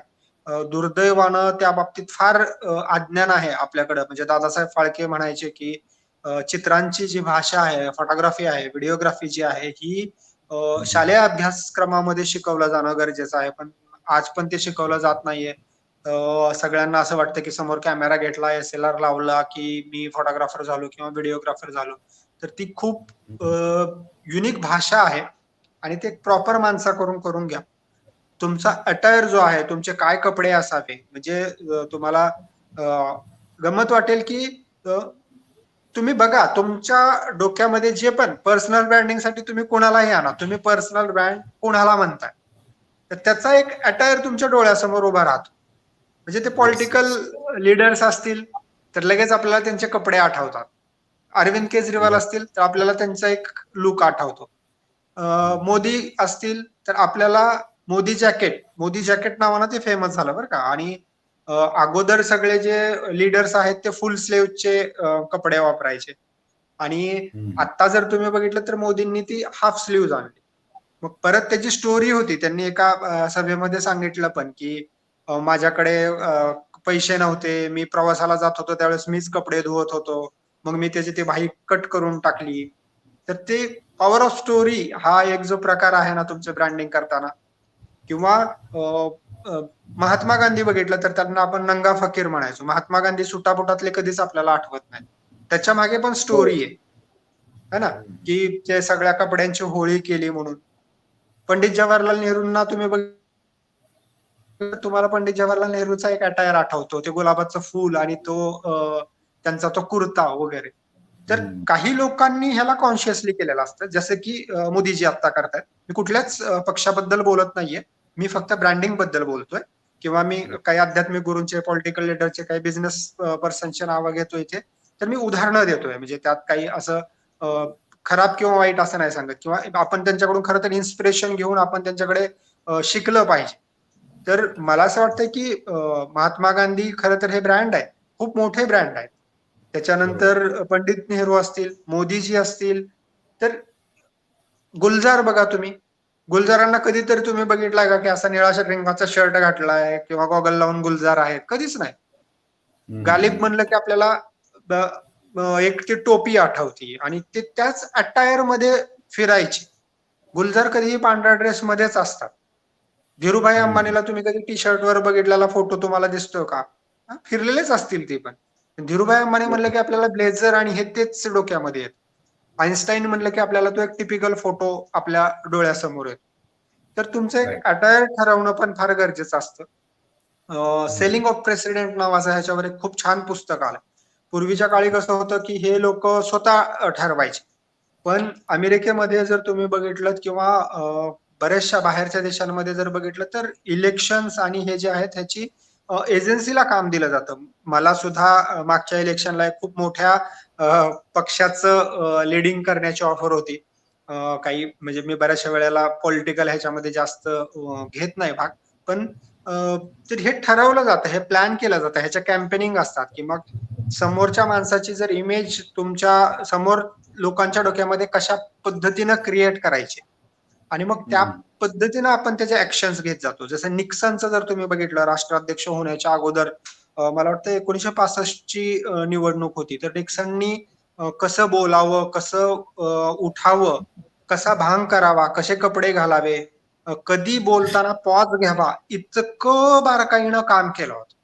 दुर्दैवानं त्या बाबतीत फार अज्ञान आहे आपल्याकडं. म्हणजे दादासाहेब फाळके म्हणायचे की चित्रांची जी भाषा आहे, फोटोग्राफी आहे, व्हिडिओग्राफी जी आहे ही शालेय अभ्यासक्रमामध्ये शिकवलं जाणं गरजेचं आहे. पण आज पण ते शिकवलं जात नाहीये. सगळ्यांना असं वाटतं की समोर कॅमेरा घेतला, एसएलआर लावला की मी फोटोग्राफर झालो किंवा व्हिडिओग्राफर झालो. तर ती खूप युनिक भाषा आहे आणि ते प्रॉपर माणसाकडून करून घ्या. तुमचा अटायर जो आहे, तुमचे काय कपडे असावे म्हणजे तुम्हाला अ, गंमत वाटेल की तुम्ही बघा तुमच्या डोक्यामध्ये जे पण पर्सनल ब्रँडिंगसाठी तुम्ही कोणालाही आणा. तुम्ही पर्सनल ब्रँड कोणाला म्हणताय? तर त्याचा एक अटायर तुमच्या डोळ्यासमोर उभा राहतो. म्हणजे ते येस, पॉलिटिकल येस. लीडर्स असतील, तर लगेच आपल्याला त्यांचे कपडे आठवतात. अरविंद केजरीवाल येस. असतील, तर आपल्याला त्यांचा एक लूक आठवतो. मोदी असतील, तर आपल्याला मोदी जॅकेट नावानं ते फेमस झालं बरं का आणि अगोदर सगळे जे लीडर्स आहेत ते फुल स्लीव्हचे कपडे वापरायचे आणि आता जर तुम्ही बघितलं तर मोदींनी ती हाफ स्लीव्ह आणली. मग परत त्याची स्टोरी होती. त्यांनी एका सभेमध्ये सांगितलं पण की माझ्याकडे पैसे नव्हते. मी प्रवासाला जात होतो त्यावेळेस मीच कपडे धुवत होतो. मग मी त्याची ती बाही कट करून टाकली. तर ते पॉवर ऑफ स्टोरी हा एक जो प्रकार आहे ना तुमचं ब्रँडिंग करताना किंवा अ, अ, महात्मा गांधी बघितलं तर त्यांना आपण नंगा फकीर म्हणायचो. महात्मा गांधी सुटाबुटातले कधीच आपल्याला आठवत नाही. त्याच्या मागे पण हो. स्टोरी आहे. है ना? की ते सगळ्या कपड्यांची होळी केली म्हणून. पंडित जवाहरलाल नेहरूंना तुम्ही तुम्हाला पंडित जवाहरलाल नेहरूचा एक अटायर आठवतो. ते गुलाबाचं फूल आणि तो त्यांचा तो कुर्ता वगैरे. तर काही लोकांनी ह्याला कॉन्शियसली केलेलं असतं. जसं की मोदीजी आता करतायत. मी कुठल्याच पक्षाबद्दल बोलत नाहीये. मी फक्त ब्रँडिंग बद्दल बोलतोय किंवा मी काही आध्यात्मिक गुरूंचे, पॉलिटिकल लीडरचे, काही बिझनेस पर्सनचे नावं घेतोय इथे. तर मी उदाहरणं देतोय. म्हणजे त्यात काही असं खराब किंवा वाईट असं नाही सांगत किंवा आपण त्यांच्याकडून खरं तर इन्स्पिरेशन घेऊन आपण त्यांच्याकडे शिकलं पाहिजे. तर मला असं वाटतं की महात्मा गांधी खरं तर हे ब्रँड आहे. खूप मोठे ब्रँड आहेत. बरोबर. त्याच्यानंतर पंडित नेहरू असतील, मोदीजी असतील, तर गुलजार बघा तुम्ही. गुलजारांना कधीतरी तुम्ही बघितलाय का की असा निळा रंगाचा शर्ट घातलाय किंवा गॉगल लावून गुलजार आहेत? कधीच नाही. गालिब म्हणलं की आपल्याला एक ती टोपी आठवती आणि ते त्याच अटायर मध्ये फिरायची. गुलजार कधीही पांढऱ्या ड्रेस मध्येच असतात. धीरूभाई अंबानीला तुम्ही कधी टी शर्ट वर बघितलेला फोटो तुम्हाला दिसतो का? फिरलेलेच असतील ते पण. धीरूभाई अंबानी म्हणलं की आपल्याला ब्लेझर आणि हे तेच डोक्यामध्ये येत. आईन्स्टाईन म्हणलं की आपल्याला तो एक टिपिकल फोटो आपल्या डोळ्यासमोर येतो. तर तुमचं एक अटायर ठरवणं पण फार गरजेचं असतं. सेलिंग ऑफ प्रेसिडेंट नावाचं ह्याच्यावर एक खूप छान पुस्तक आलं. पूर्वीच्या काळी कसं होतं की हे लोक स्वतः ठरवायचे. पण अमेरिकेमध्ये जर तुम्ही बघितलं किंवा बऱ्याचशा बाहेरच्या देशांमध्ये जर बघितलं तर इलेक्शन्स आणि हे जे आहेत ह्याची एजन्सीला काम दिलं जातं. मला सुद्धा मागच्या इलेक्शनला एक खूप मोठ्या पक्षाचं लीडिंग करण्याची ऑफर होती. काही म्हणजे मी बऱ्याचशा वेळेला पॉलिटिकल ह्याच्यामध्ये जास्त घेत नाही भाग. पण तर हे ठरवलं जातं, हे प्लॅन केलं जातं, ह्याच्या कॅम्पेनिंग असतात की मग समोरच्या माणसाची जर इमेज तुमच्या समोर लोकांच्या डोक्यामध्ये कशा पद्धतीनं क्रिएट करायची आणि मग त्या पद्धतीनं आपण त्याचे ऍक्शन्स घेत जातो. जसं निक्सनचं जर तुम्ही बघितलं राष्ट्राध्यक्ष होण्याच्या अगोदर मला वाटतं 1965 ची निवडणूक होती. तर निक्सननी कसं बोलावं, कसं उठावं, कसा भांग करावा, कसे कपडे घालावे, कधी बोलताना पॉज घ्यावा, इतकं बारकाईनं काम केलं होतं.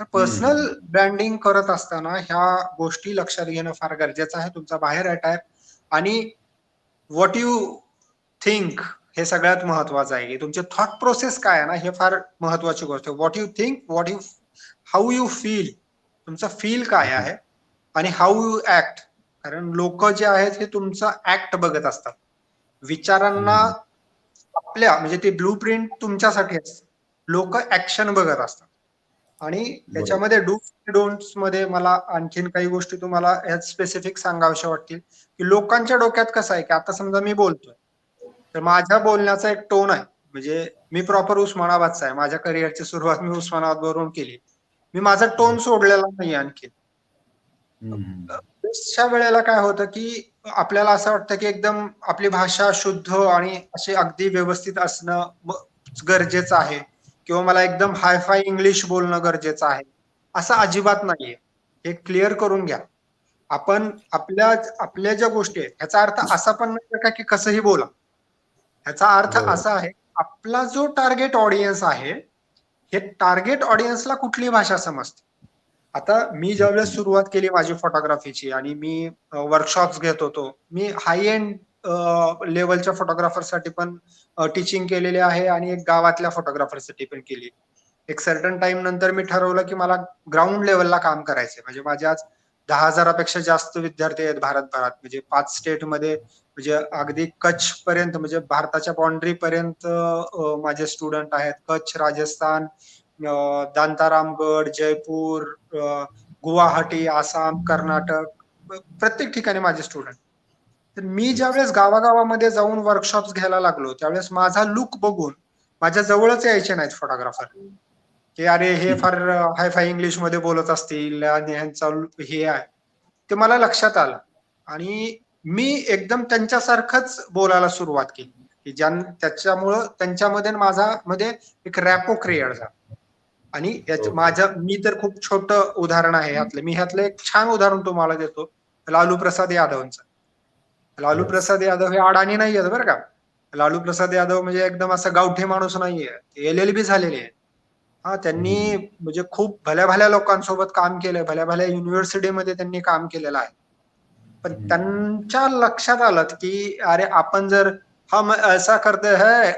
तर पर्सनल ब्रँडिंग करत असताना ह्या गोष्टी लक्षात घेणं फार गरजेचं आहे. तुमचा बाहेर अटॅक आणि व्हॉट यू थिंक हे सगळ्यात महत्वाचं आहे. तुमचे थॉट प्रोसेस काय आहे ना, हे फार महत्वाची गोष्ट आहे. What you think, how you feel, तुमचं फील काय आहे आणि हाऊ यू ऍक्ट. कारण लोक जे आहेत हे तुमचा ऍक्ट बघत असतात. विचारांना आपल्या म्हणजे ते ब्लू प्रिंट तुमच्यासाठी असते. लोक ऍक्शन बघत असतात. आणि त्याच्यामध्ये डोंट्स मध्ये मला आणखीन काही गोष्टी तुम्हाला ह्यात स्पेसिफिक सांगाव्याशा वाटतील की लोकांच्या डोक्यात कसं आहे की आता समजा मी बोलतोय तर माझ्या बोलण्याचा एक टोन आहे. म्हणजे मी प्रॉपर उस्मानाबादचा आहे. माझ्या करिअरची सुरुवात मी उस्मानाबाद वरून केली. मी माझा टोन सोडलेला नाही आणखी. बऱ्याचशा वेळेला काय होतं की आपल्याला असं वाटतं की एकदम आपली भाषा शुद्ध आणि अशी अगदी व्यवस्थित असणं गरजेचं आहे किंवा मला एकदम हायफाय इंग्लिश बोलणं गरजेचं आहे. असं अजिबात नाहीये. हे क्लिअर करून घ्या. आपण आपल्या ज्या गोष्टी आहेत ह्याचा अर्थ असा पण नाही का की कसंही बोला. ह्याचा अर्थ असा आहे आपला जो टार्गेट ऑडियन्स आहे हे टार्गेट ऑडियन्सला कुठली भाषा समजते. आता मी ज्यावेळेस सुरुवात केली माझी फोटोग्राफीची आणि मी वर्कशॉप्स घेत होतो. मी हाय एंड लेवलच्या फोटोग्राफरसाठी पण टीचिंग केलेली आहे आणि एक गावातल्या फोटोग्राफरसाठी पण केली. एक सर्टन टाइम नंतर मी ठरवलं की मला ग्राउंड लेवलला काम करायचंय. म्हणजे माझे आज 10,000पेक्षा जास्त विद्यार्थी आहेत भारतभरात. म्हणजे 5 स्टेटमध्ये म्हणजे अगदी कच्छ पर्यंत म्हणजे भारताच्या बाउंड्री पर्यंत माझे स्टुडंट आहेत. कच्छ, राजस्थान, दांतारामगड, जयपूर, गुवाहाटी, आसाम, कर्नाटक प्रत्येक ठिकाणी माझे स्टुडंट. तर मी ज्यावेळेस गावागावामध्ये जाऊन वर्कशॉप्स घ्यायला लागलो त्यावेळेस माझा लुक बघून माझ्या जवळच यायचे नाहीत फोटोग्राफर की अरे हे फार हायफाय इंग्लिश मध्ये बोलत असतील आणि ह्यांचा हे आहे. ते मला लक्षात आलं आणि मी एकदम त्यांच्यासारखंच बोलायला सुरुवात केली की त्याच्यामुळं त्यांच्यामध्ये माझ्यामध्ये एक रॅपो क्रिएट झाला. आणि मी तर खूप छोटं उदाहरण आहे ह्यातलं. मी ह्यातलं एक छान उदाहरण तुम्हाला देतो लालू प्रसाद यादवांचं. लालू प्रसाद यादव हे अडाणी नाही आहेत बरं का. लालू प्रसाद यादव म्हणजे एकदम असं गावठी माणूस नाहीये. LLB झालेले आहे. हा त्यांनी म्हणजे खूप भल्या भल्या लोकांसोबत काम केलंय. भल्या भल्या युनिव्हर्सिटीमध्ये त्यांनी काम केलेलं आहे. पण त्यांच्या लक्षात आलं की अरे आपण जर हम ऐसा करते है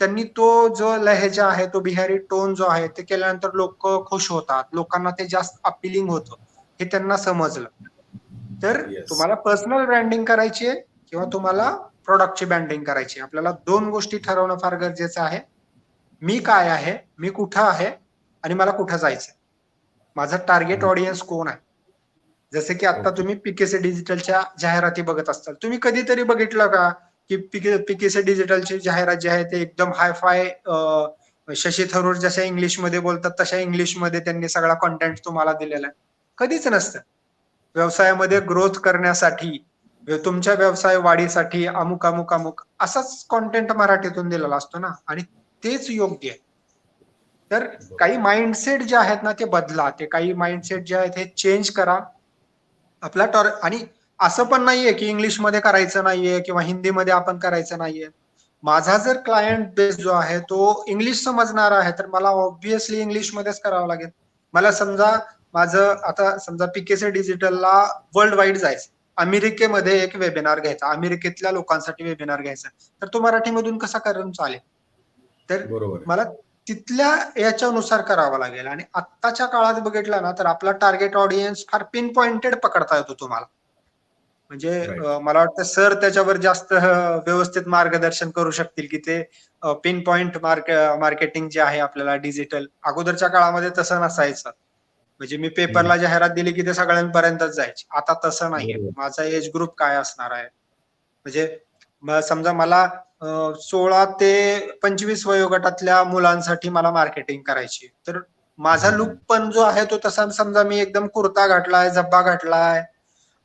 त्यांनी तो जो लहेजा आहे तो बिहारी टोन जो आहे ते केल्यानंतर लोक खुश होतात. लोकांना ते जास्त अपिलिंग होतं हे त्यांना समजलं. तर तुम्हाला पर्सनल ब्रँडिंग करायची आहे किंवा तुम्हाला प्रोडक्टची ब्रँडिंग करायची. आपल्याला 2 गोष्टी ठरवणं फार गरजेचं आहे. मी काय आहे, मी कुठं आहे आणि मला कुठं जायचंय. माझा टार्गेट ऑडियन्स कोण आहे. जसे की आता तुम्ही पीकेसी डिजिटलच्या जाहिराती बघत असताल. तुम्ही कधीतरी बघितलं का की पीकेसी डिजिटलची जाहिरात जी आहे ते एकदम हायफाय शशी थरूर जशा इंग्लिशमध्ये बोलतात तशा इंग्लिशमध्ये त्यांनी सगळा कंटेंट तुम्हाला दिलेला आहे. कधीच नसतं. व्यवसायामध्ये ग्रोथ करण्यासाठी तुमच्या व्यवसाय वाढीसाठी अमुक अमुक अमुक असाच कॉन्टेंट मराठीतून दिलेला असतो ना, आणि तेच योग्य आहे. तर काही माइंडसेट जे आहेत ना ते बदला, ते काही माइंडसेट जे आहेत हे चेंज करा. आपला आणि असं पण नाहीये की इंग्लिशमध्ये करायचं नाहीये किंवा हिंदीमध्ये आपण करायचं नाहीये. माझा जर क्लायंट बेस जो आहे तो इंग्लिश समजणारा आहे, तर मला ऑब्व्हियसली इंग्लिशमध्येच करावं लागेल. मला समजा माझं आता समजा पीकेसी डिजिटलला वर्ल्ड वाईड जायचं, अमेरिकेमध्ये एक वेबिनार घ्यायचा, अमेरिकेतल्या लोकांसाठी वेबिनार घ्यायचा, तर तो मराठीमधून कसा करून चालेल? तर बरोबर आहे. मला तिथल्या याच्यानुसार करावं लागेल. आणि आत्ताच्या काळात बघितलं ना, तर आपला टार्गेट ऑडियन्स फार पिन पॉइंटेड पकडता येतो तुम्हाला. म्हणजे राईट. मला वाटतं सर त्याच्यावर जास्त व्यवस्थित मार्गदर्शन करू शकतील, की ते पिन पॉइंट मार्केटिंग जे आहे आपल्याला डिजिटल, अगोदरच्या काळामध्ये तसं नसायचं. म्हणजे मी पेपरला जाहिरात दिली की ते सगळ्यांपर्यंतच जायची. आता तसं नाहीये. बरोबर. माझा एज ग्रुप काय असणार आहे? म्हणजे समजा मला 16 ते 25 वयोगटातल्या मुलांसाठी मला मार्केटिंग करायची, तर माझा लुक पण जो आहे तो तसा, समजा मी एकदम कुर्ता घातलाय, झब्बा घातलाय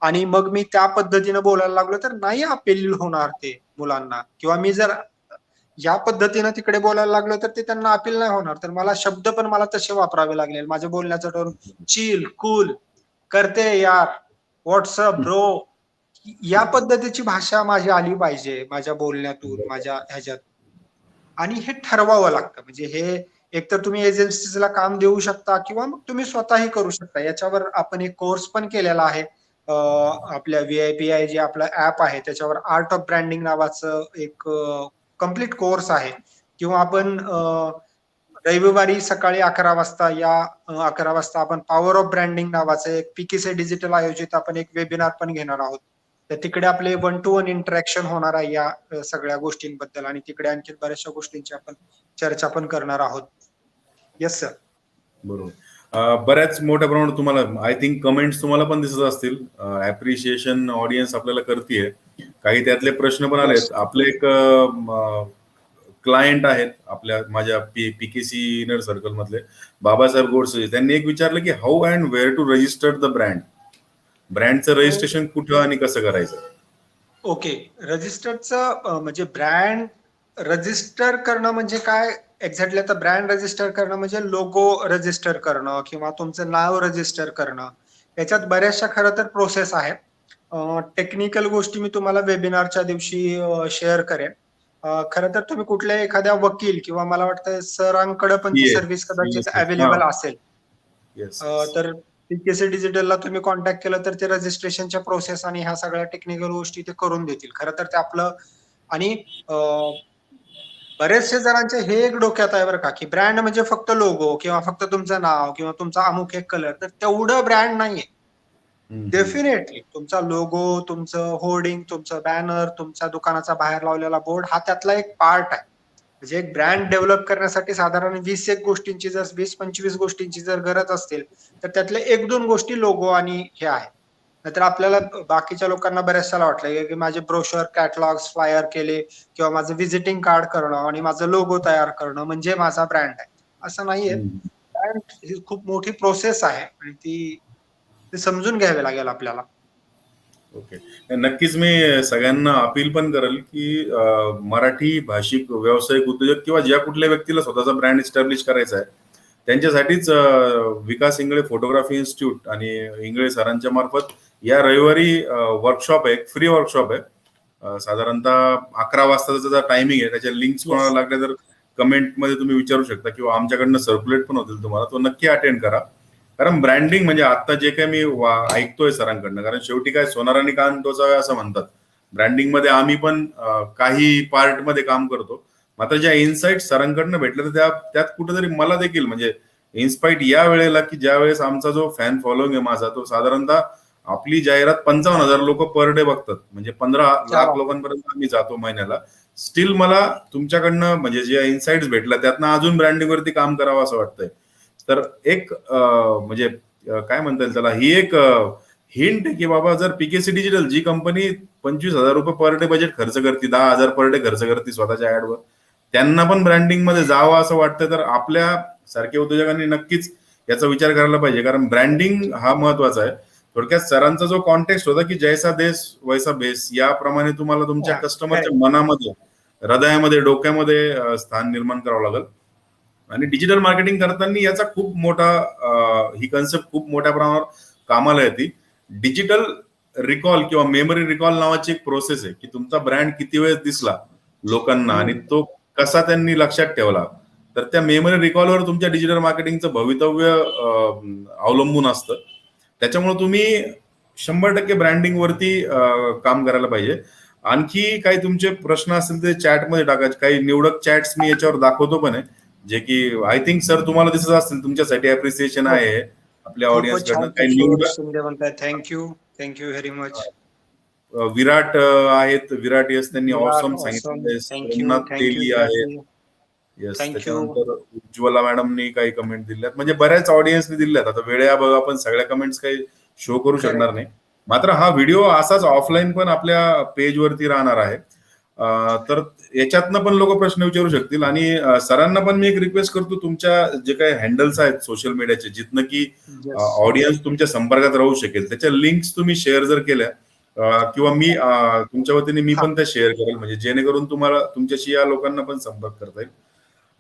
आणि मग मी त्या पद्धतीने बोलायला लागलो, तर नाही अपील होणार ते मुलांना. किंवा मी जर या पद्धतीने तिकडे बोलायला लागलो, तर ते त्यांना अपील नाही होणार. तर मला शब्द पण मला तसे वापरावे लागले. माझ्या बोलण्याचा टोन चिल, कूल, करते यार, व्हॉट्सअप ब्रो, या पद्धतीची भाषा माझी आली पाहिजे माझ्या बोलण्यातून, माझ्या ह्याच्यात. आणि हे ठरवावं लागतं. म्हणजे हे एकतर तुम्ही एजन्सीला काम देऊ शकता किंवा मग तुम्ही स्वतःही करू शकता. याच्यावर आपण एक कोर्स पण केलेला आहे. आपल्या VIP जे आपलं ऍप आहे त्याच्यावर आर्ट ऑफ ब्रँडिंग नावाचं एक कम्प्लीट कोर्स आहे. किंवा आपण रविवारी सकाळी 11 वाजता 11 वाजता आपण पॉवर ऑफ ब्रँडिंग नावाचं एक पीकेसी डिजिटल आयोजित आपण एक वेबिनार पण घेणार आहोत. तर तिकडे आपले 1 to 1 इंटरॅक्शन होणार आहे या सगळ्या गोष्टींबद्दल, आणि तिकडे आणखी बऱ्याचशा गोष्टींची आपण चर्चा पण करणार आहोत. Yes sir. बरोबर. बऱ्याच मोठ्या प्रमाणात तुम्हाला आय थिंक कमेंट्स तुम्हाला पण दिसत असतील. ऍप्रिशिएशन ऑडियन्स आपल्याला करतीये. काही त्यातले प्रश्न पण आलेत. आपले एक क्लायंट आहेत आपल्या माझ्या पीकेसी इनर सर्कल मधले बाबासाहेब गोडसे. त्यांनी एक विचारलं की how and where to register the brand. ब्रँडचं रजिस्ट्रेशन कुठं आणि कसं करायचं? ओके. रजिस्टरचं म्हणजे ब्रँड रजिस्टर करणं म्हणजे काय एक्झॅक्टली? आता ब्रँड रजिस्टर करणं म्हणजे लोगो रजिस्टर करणं किंवा तुमचं नाव रजिस्टर करणं. याच्यात बऱ्याचशा खरं तर प्रोसेस आहेत. टेक्निकल गोष्टी मी तुम्हाला वेबिनारच्या दिवशी शेअर करेन. खरं तर तुम्ही कुठल्याही एखाद्या वकील किंवा मला वाटतं सरांकडे पण ती सर्व्हिस कदाचित अवेलेबल असेल. येस. तर पीकेसी डिजिटलला तुम्ही कॉन्टॅक्ट केलं तर ते रजिस्ट्रेशनच्या प्रोसेस आणि ह्या सगळ्या टेक्निकल गोष्टी ते करून देतील. खरं तर ते आपलं. आणि बरेचसे जणांचे हे एक डोक्यात आहे बरं का, की ब्रँड म्हणजे फक्त लोगो किंवा फक्त तुमचं नाव किंवा तुमचा अमुक एक कलर. तर तेवढं ब्रँड नाहीये. डेफिनेटली तुमचा लोगो, तुमचं होर्डिंग, तुमचं बॅनर, तुमच्या दुकानाचा बाहेर लावलेला बोर्ड हा त्यातला एक पार्ट आहे. म्हणजे एक ब्रँड डेव्हलप करण्यासाठी साधारण 20 गोष्टींची जर 20-25 गोष्टींची जर गरज असतील, तर त्यातल्या 1-2 गोष्टी लोगो आणि हे आहे. नाहीतर आपल्याला बाकीच्या लोकांना बऱ्याचशाला वाटलं की माझे ब्रोशर, कॅटलॉग्स, फ्लायर केले किंवा माझं व्हिजिटिंग कार्ड करणं आणि माझं लोगो तयार करणं म्हणजे माझा ब्रँड आहे. असं नाहीये. ब्रँड ही खूप मोठी प्रोसेस आहे आणि ती समजून घ्यावी लागेल आपल्याला. ओके. नक्कीच मी सगळ्यांना अपील पण करेल की मराठी भाषिक व्यावसायिक उद्योजक किंवा ज्या कुठल्या व्यक्तीला स्वतःचा ब्रँड इस्टॅब्लिश करायचा आहे त्यांच्यासाठीच विकास इंगळे फोटोग्राफी इन्स्टिट्यूट आणि इंगळे सरांच्या मार्फत या रविवारी वर्कशॉप आहे, फ्री वर्कशॉप आहे. साधारणतः 11 वाजताचा त्याचा टायमिंग आहे. त्याच्या लिंक्स कोणाला लागल्या तर कमेंटमध्ये तुम्ही विचारू शकता किंवा आमच्याकडनं सर्क्युलेट पण होतील तुम्हाला. तो नक्की अटेंड करा. कारण ब्रँडिंग म्हणजे आता जे काही मी ऐकतोय सरांकडनं, कारण शेवटी काय सोनाराने कान टोचावे असं म्हणतात. ब्रँडिंग मध्ये आम्ही पण काही पार्ट मध्ये काम करतो. मात्र ज्या इन्साइट सरांकडनं भेटलं तर त्यात कुठेतरी मला देखील म्हणजे इन्स्पाईट या वेळेला की ज्या वेळेस आमचा जो फॅन फॉलोइंग आहे माझा तो साधारणतः आपली जाहिरात 55,000 लोक पर डे बघतात. म्हणजे 15 लाख लोकांपर्यंत आम्ही जातो महिन्याला. स्टील मला तुमच्याकडनं म्हणजे ज्या इन्साइट्स भेटल्या त्यातनं अजून ब्रँडिंग वरती काम करावं असं वाटतंय. तर एक म्हणजे काय म्हणता येईल त्याला, ही एक हिंट आहे की बाबा जर पीकेसी डिजिटल जी कंपनी 25,000 रुपये पर डे बजेट खर्च करते, 10,000 पर डे खर्च करते स्वतःच्या ऍडवर, त्यांना पण ब्रँडिंग मध्ये जावं असं वाटतं. तर आपल्या सारख्या उद्योजकांनी नक्कीच याचा विचार करायला पाहिजे. कारण ब्रँडिंग हा महत्वाचा आहे. थोडक्यात सरांचा जो कॉन्टेक्स्ट होता की जैसा देश वैसा बेस, याप्रमाणे तुम्हाला तुमच्या कस्टमरच्या correct. मनामध्ये, हृदयामध्ये, डोक्यामध्ये स्थान निर्माण करावं लागेल. आणि डिजिटल मार्केटिंग करताना याचा खूप मोठा ही कन्सेप्ट खूप मोठ्या प्रमाणावर कामाला येते. डिजिटल रिकॉल किंवा मेमरी रिकॉल नावाची एक प्रोसेस आहे की तुमचा ब्रँड किती वेळेस दिसला लोकांना आणि तो कसा त्यांनी लक्षात ठेवला, तर त्या मेमरी रिकॉलवर तुमच्या डिजिटल मार्केटिंगचं भवितव्य अवलंबून असतं. त्याच्यामुळे तुम्ही 100% ब्रँडिंग वरती काम करायला पाहिजे. आणखी काही तुमचे प्रश्न असतील ते चॅटमध्ये टाकायचे. काही निवडक चॅट्स मी याच्यावर दाखवतो पण आहे, जे की आय थिंक सर तुम्हाला दिसत असतील, तुमच्यासाठी अप्रिसिएशन आहे आपल्या ऑडियन्स कडनं. काही निवडक थँक्यू व्हेरी मच. विराट आहेत, विराट यस त्यांनी ऑसम सांगितलं. सोमनाथ तेली आहेत, येस. त्याच्यानंतर उज्ज्वला मॅडमनी काही कमेंट दिल्यात, म्हणजे बऱ्याच ऑडियन्सनी दिल्यात. आता वेळेअभावी आपण सगळ्या कमेंट्स काही शो करू शकणार नाही. मात्र हा व्हिडिओ असाच ऑफलाईन पण आपल्या पेज वरती राहणार आहे, तर याच्यातनं पण लोक प्रश्न विचारू शकतील. आणि सरांना पण मी एक रिक्वेस्ट करतो, तुमच्या जे काही हँडल्स आहेत सोशल मीडियाचे, जिथनं की ऑडियन्स तुमच्या संपर्कात राहू शकेल, त्याच्या लिंक्स तुम्ही शेअर जर केल्या किंवा मी तुमच्या वतीने मी पण त्या शेअर करेल, म्हणजे जेणेकरून तुम्हाला तुमच्याशी या लोकांना पण संपर्क करता येईल.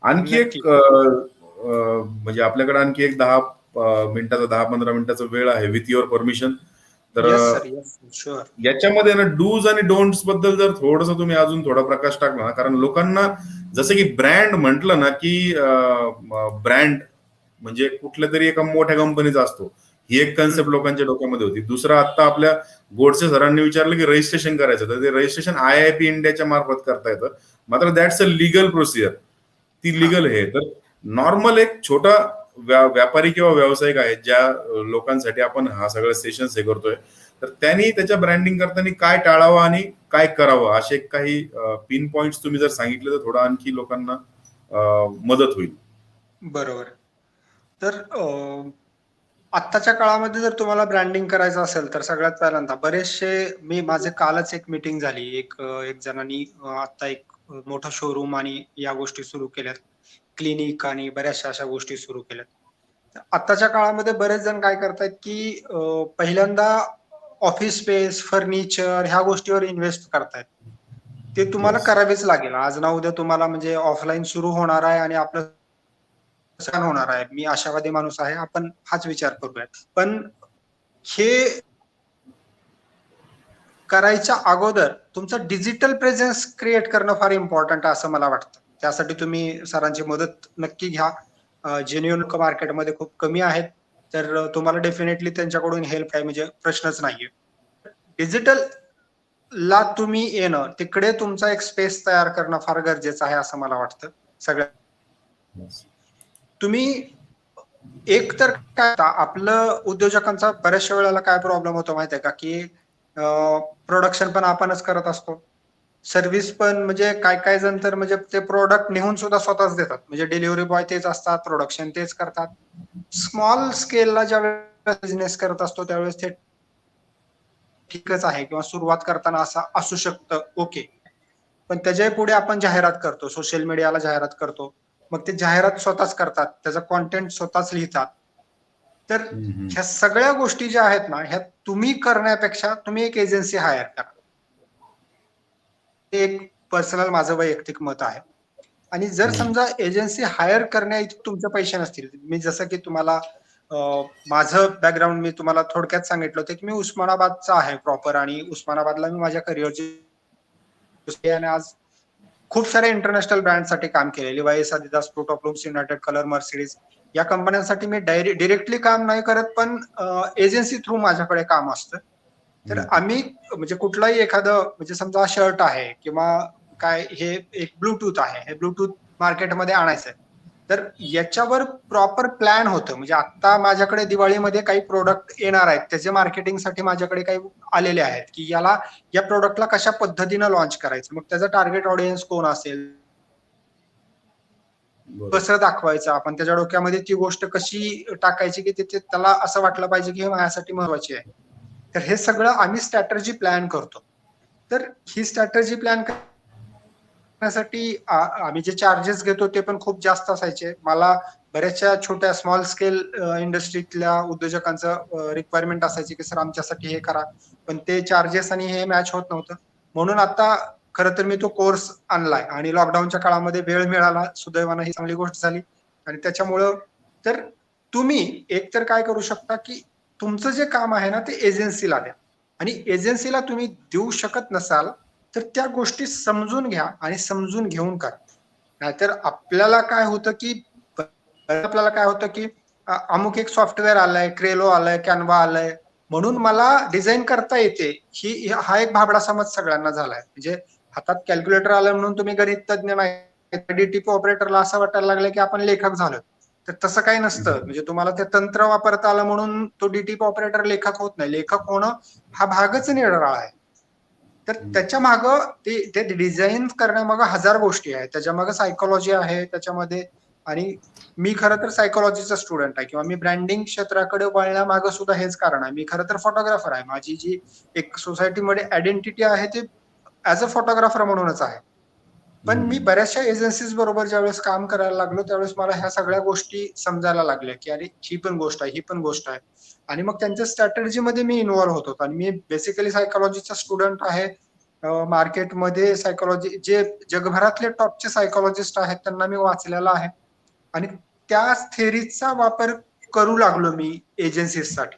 आणखी एक म्हणजे आपल्याकडे आणखी एक 10-15 मिनिटाचा वेळ आहे, विथ युअर परमिशन. तर याच्यामध्ये ना डूज आणि डोंट्स बद्दल जर थोडस तुम्ही अजून थोडा प्रकाश टाकला ना, कारण लोकांना जसं की ब्रँड म्हटलं ना की ब्रँड म्हणजे कुठल्या तरी एका मोठ्या कंपनीचा असतो, ही एक कन्सेप्ट लोकांच्या डोक्यामध्ये होती. दुसरं, आता आपल्या गोडसे सरांनी विचारलं की रजिस्ट्रेशन करायचं, तर ते रजिस्ट्रेशन IIP इंडियाच्या मार्फत करता येतं. मात्र दॅट्स अ लिगल प्रोसिजर, ती लिगल आहे. तर नॉर्मल एक छोटा व्यापारी किंवा व्यावसायिक आहे, ज्या लोकांसाठी आपण हा सगळं सेशन्स हे करतोय, तर त्यांनी त्याच्या ब्रँडिंग करताना काय टाळावं आणि काय करावं, असे काही पिन पॉइंट्स तुम्ही जर सांगितले तर थोडं आणखी लोकांना मदत होईल. बरोबर. तर आत्ताच्या काळामध्ये जर तुम्हाला ब्रँडिंग करायचं असेल तर सगळ्यात पहिल्यांदा बरेचसे माझे कालच एक मीटिंग झाली, एक जणांनी आता एक मोठा शोरूम आणि या गोष्टी सुरू केल्यात, क्लिनिक आणि बऱ्याचशा अशा गोष्टी सुरू केल्यात. आत्ताच्या काळामध्ये बरेच जण काय करतायत की पहिल्यांदा ऑफिस स्पेस, फर्निचर ह्या गोष्टीवर इन्व्हेस्ट करतायत. ते तुम्हाला करावेच लागेल. आज ना उद्या तुम्हाला म्हणजे ऑफलाईन सुरू होणार आहे आणि आपलं सण होणार आहे. मी आशावादी माणूस आहे, आपण हाच विचार करूयात. पण हे करायच्या अगोदर तुमचं डिजिटल प्रेझेन्स क्रिएट करणं फार इम्पॉर्टंट आहे असं मला वाटतं. त्यासाठी तुम्ही सरांची मदत नक्की घ्या. जेन्युइन लोक मार्केटमध्ये खूप कमी आहेत, तर तुम्हाला डेफिनेटली त्यांच्याकडून हेल्प आहे, म्हणजे प्रश्नच नाहीये. डिजिटल ला तुम्ही येणं, तिकडे तुमचा एक स्पेस तयार करणं फार गरजेचं आहे असं मला वाटतं. तुम्ही एक तर काय, आपलं उद्योजकांचा बऱ्याचशा वेळेला काय प्रॉब्लेम होतो माहितीये का, की प्रोडक्शन पण आपणच करत असतो, सर्व्हिस पण, म्हणजे काय काय जण तर म्हणजे ते प्रोडक्ट नेऊन सुद्धा स्वतःच देतात, म्हणजे डिलिव्हरी बॉय तेच असतात, प्रोडक्शन तेच करतात. स्मॉल स्केलला ज्यावेळेस बिझनेस करत असतो त्यावेळेस ते ठीकच आहे, किंवा सुरुवात करताना असं असू शकतं, ओके. पण त्याच्या पुढे आपण जाहिरात करतो, सोशल मीडियाला जाहिरात करतो, मग ते जाहिरात स्वतःच करतात, त्याचा कॉन्टेंट स्वतःच लिहितात. तर ह्या सगळ्या गोष्टी ज्या आहेत ना, ह्या तुम्ही करण्यापेक्षा तुम्ही एक एजन्सी हायर करा. ते एक पर्सनल माझं वैयक्तिक मत आहे. आणि जर समजा एजन्सी हायर करण्या इतके तुमचे पैसे नसतील, मी जसं की तुम्हाला माझं बॅकग्राऊंड मी तुम्हाला थोडक्यात सांगितलं होतं की मी उस्मानाबादचा आहे प्रॉपर, आणि उस्मानाबादला मी माझ्या करिअरची आणि आज खूप साऱ्या इंटरनॅशनल ब्रँडसाठी काम केले, Levi's, Adidas, Fruit of Looms, United Color, Mercedes, या कंपन्यांसाठी मी डिरेक्टली काम नाही करत, पण एजन्सी थ्रू माझ्याकडे काम असतं. तर आम्ही म्हणजे कुठलाही एखादं, म्हणजे समजा शर्ट आहे किंवा काय, हे एक ब्लूटूथ आहे, हे ब्लूटूथ मार्केटमध्ये आणायचंय, तर याच्यावर प्रॉपर प्लॅन होतं. म्हणजे आता माझ्याकडे दिवाळीमध्ये काही प्रोडक्ट येणार आहेत, त्याचे मार्केटिंगसाठी माझ्याकडे काही आलेले आहेत की या प्रोडक्टला कशा पद्धतीनं लॉन्च करायचं, मग त्याचा टार्गेट ऑडियन्स कोण असेल, कसं दाखवायचं, आपण त्याच्या डोक्यामध्ये ती गोष्ट कशी टाकायची की त्याला असं वाटलं पाहिजे की हे माझ्यासाठी महत्वाची आहे. तर हे सगळं आम्ही स्ट्रॅटेजी प्लॅन करतो. तर ही स्ट्रॅटेजी प्लॅन करण्यासाठी आम्ही जे चार्जेस घेतो ते पण खूप जास्त असायचे. मला बऱ्याचशा छोट्या स्मॉल स्केल इंडस्ट्रीतल्या उद्योजकांचं रिक्वायरमेंट असायची की सर आमच्यासाठी हे करा, पण ते चार्जेस आणि हे मॅच होत नव्हतं. म्हणून आता खरं तर मी तो कोर्स आणलाय आणि लॉकडाऊनच्या काळामध्ये वेळ मिळाला, सुदैवानं ही चांगली गोष्ट झाली. आणि त्याच्यामुळं तर तुम्ही एक तर काय करू शकता की तुमचं जे काम आहे ना ते एजन्सीला द्या, आणि एजन्सीला तुम्ही देऊ शकत नसाल तर त्या गोष्टी समजून घ्या आणि समजून घेऊन करा. नाहीतर आपल्याला काय होतं की आपल्याला काय होतं की अमुक एक सॉफ्टवेअर आलंय, क्रेलो आलंय, कॅनवा आलंय, म्हणून मला डिझाईन करता येते, हा एक भाबडा समज सगळ्यांना झालाय. म्हणजे हातात कॅल्क्युलेटर आलं म्हणून तुम्ही गणित तज्ञ नाही. डीटीपी ऑपरेटरला असं वाटायला लागलं की आपण लेखक झालो. तर तसं काही नसतं. म्हणजे तुम्हाला ते तंत्र वापरता आलं म्हणून तो डीटीपी ऑपरेटर लेखक होत नाही. लेखक होणं हा भागच निराळा आहे. तर त्याच्या मागं ते डिझाईन करण्यामागं हजार गोष्टी आहेत. त्याच्या मागं सायकोलॉजी आहे त्याच्यामध्ये. आणि मी खरं तर सायकोलॉजीचा स्टुडंट आहे किंवा मी ब्रँडिंग क्षेत्राकडे वळण्यामागं सुद्धा हेच कारण आहे. मी खरं तर फोटोग्राफर आहे. माझी जी एक सोसायटीमध्ये आयडेंटिटी आहे ती ऍज अ फोटोग्राफर म्हणूनच आहे. पण मी बऱ्याचशा एजन्सीज बरोबर ज्यावेळेस काम करायला लागलो त्यावेळेस मला ह्या सगळ्या गोष्टी समजायला लागल्या की अरे ही पण गोष्ट आहे, ही पण गोष्ट आहे. आणि मग त्यांच्या स्ट्रॅटेजीमध्ये मी इन्व्हॉल्व्ह होतो. आणि मी बेसिकली सायकोलॉजीचा स्टुडंट आहे. मार्केटमध्ये सायकोलॉजी जे जगभरातले टॉपचे सायकोलॉजिस्ट आहेत त्यांना मी वाचलेला आहे. आणि त्याच थेरीजचा वापर करू लागलो मी एजन्सीसाठी.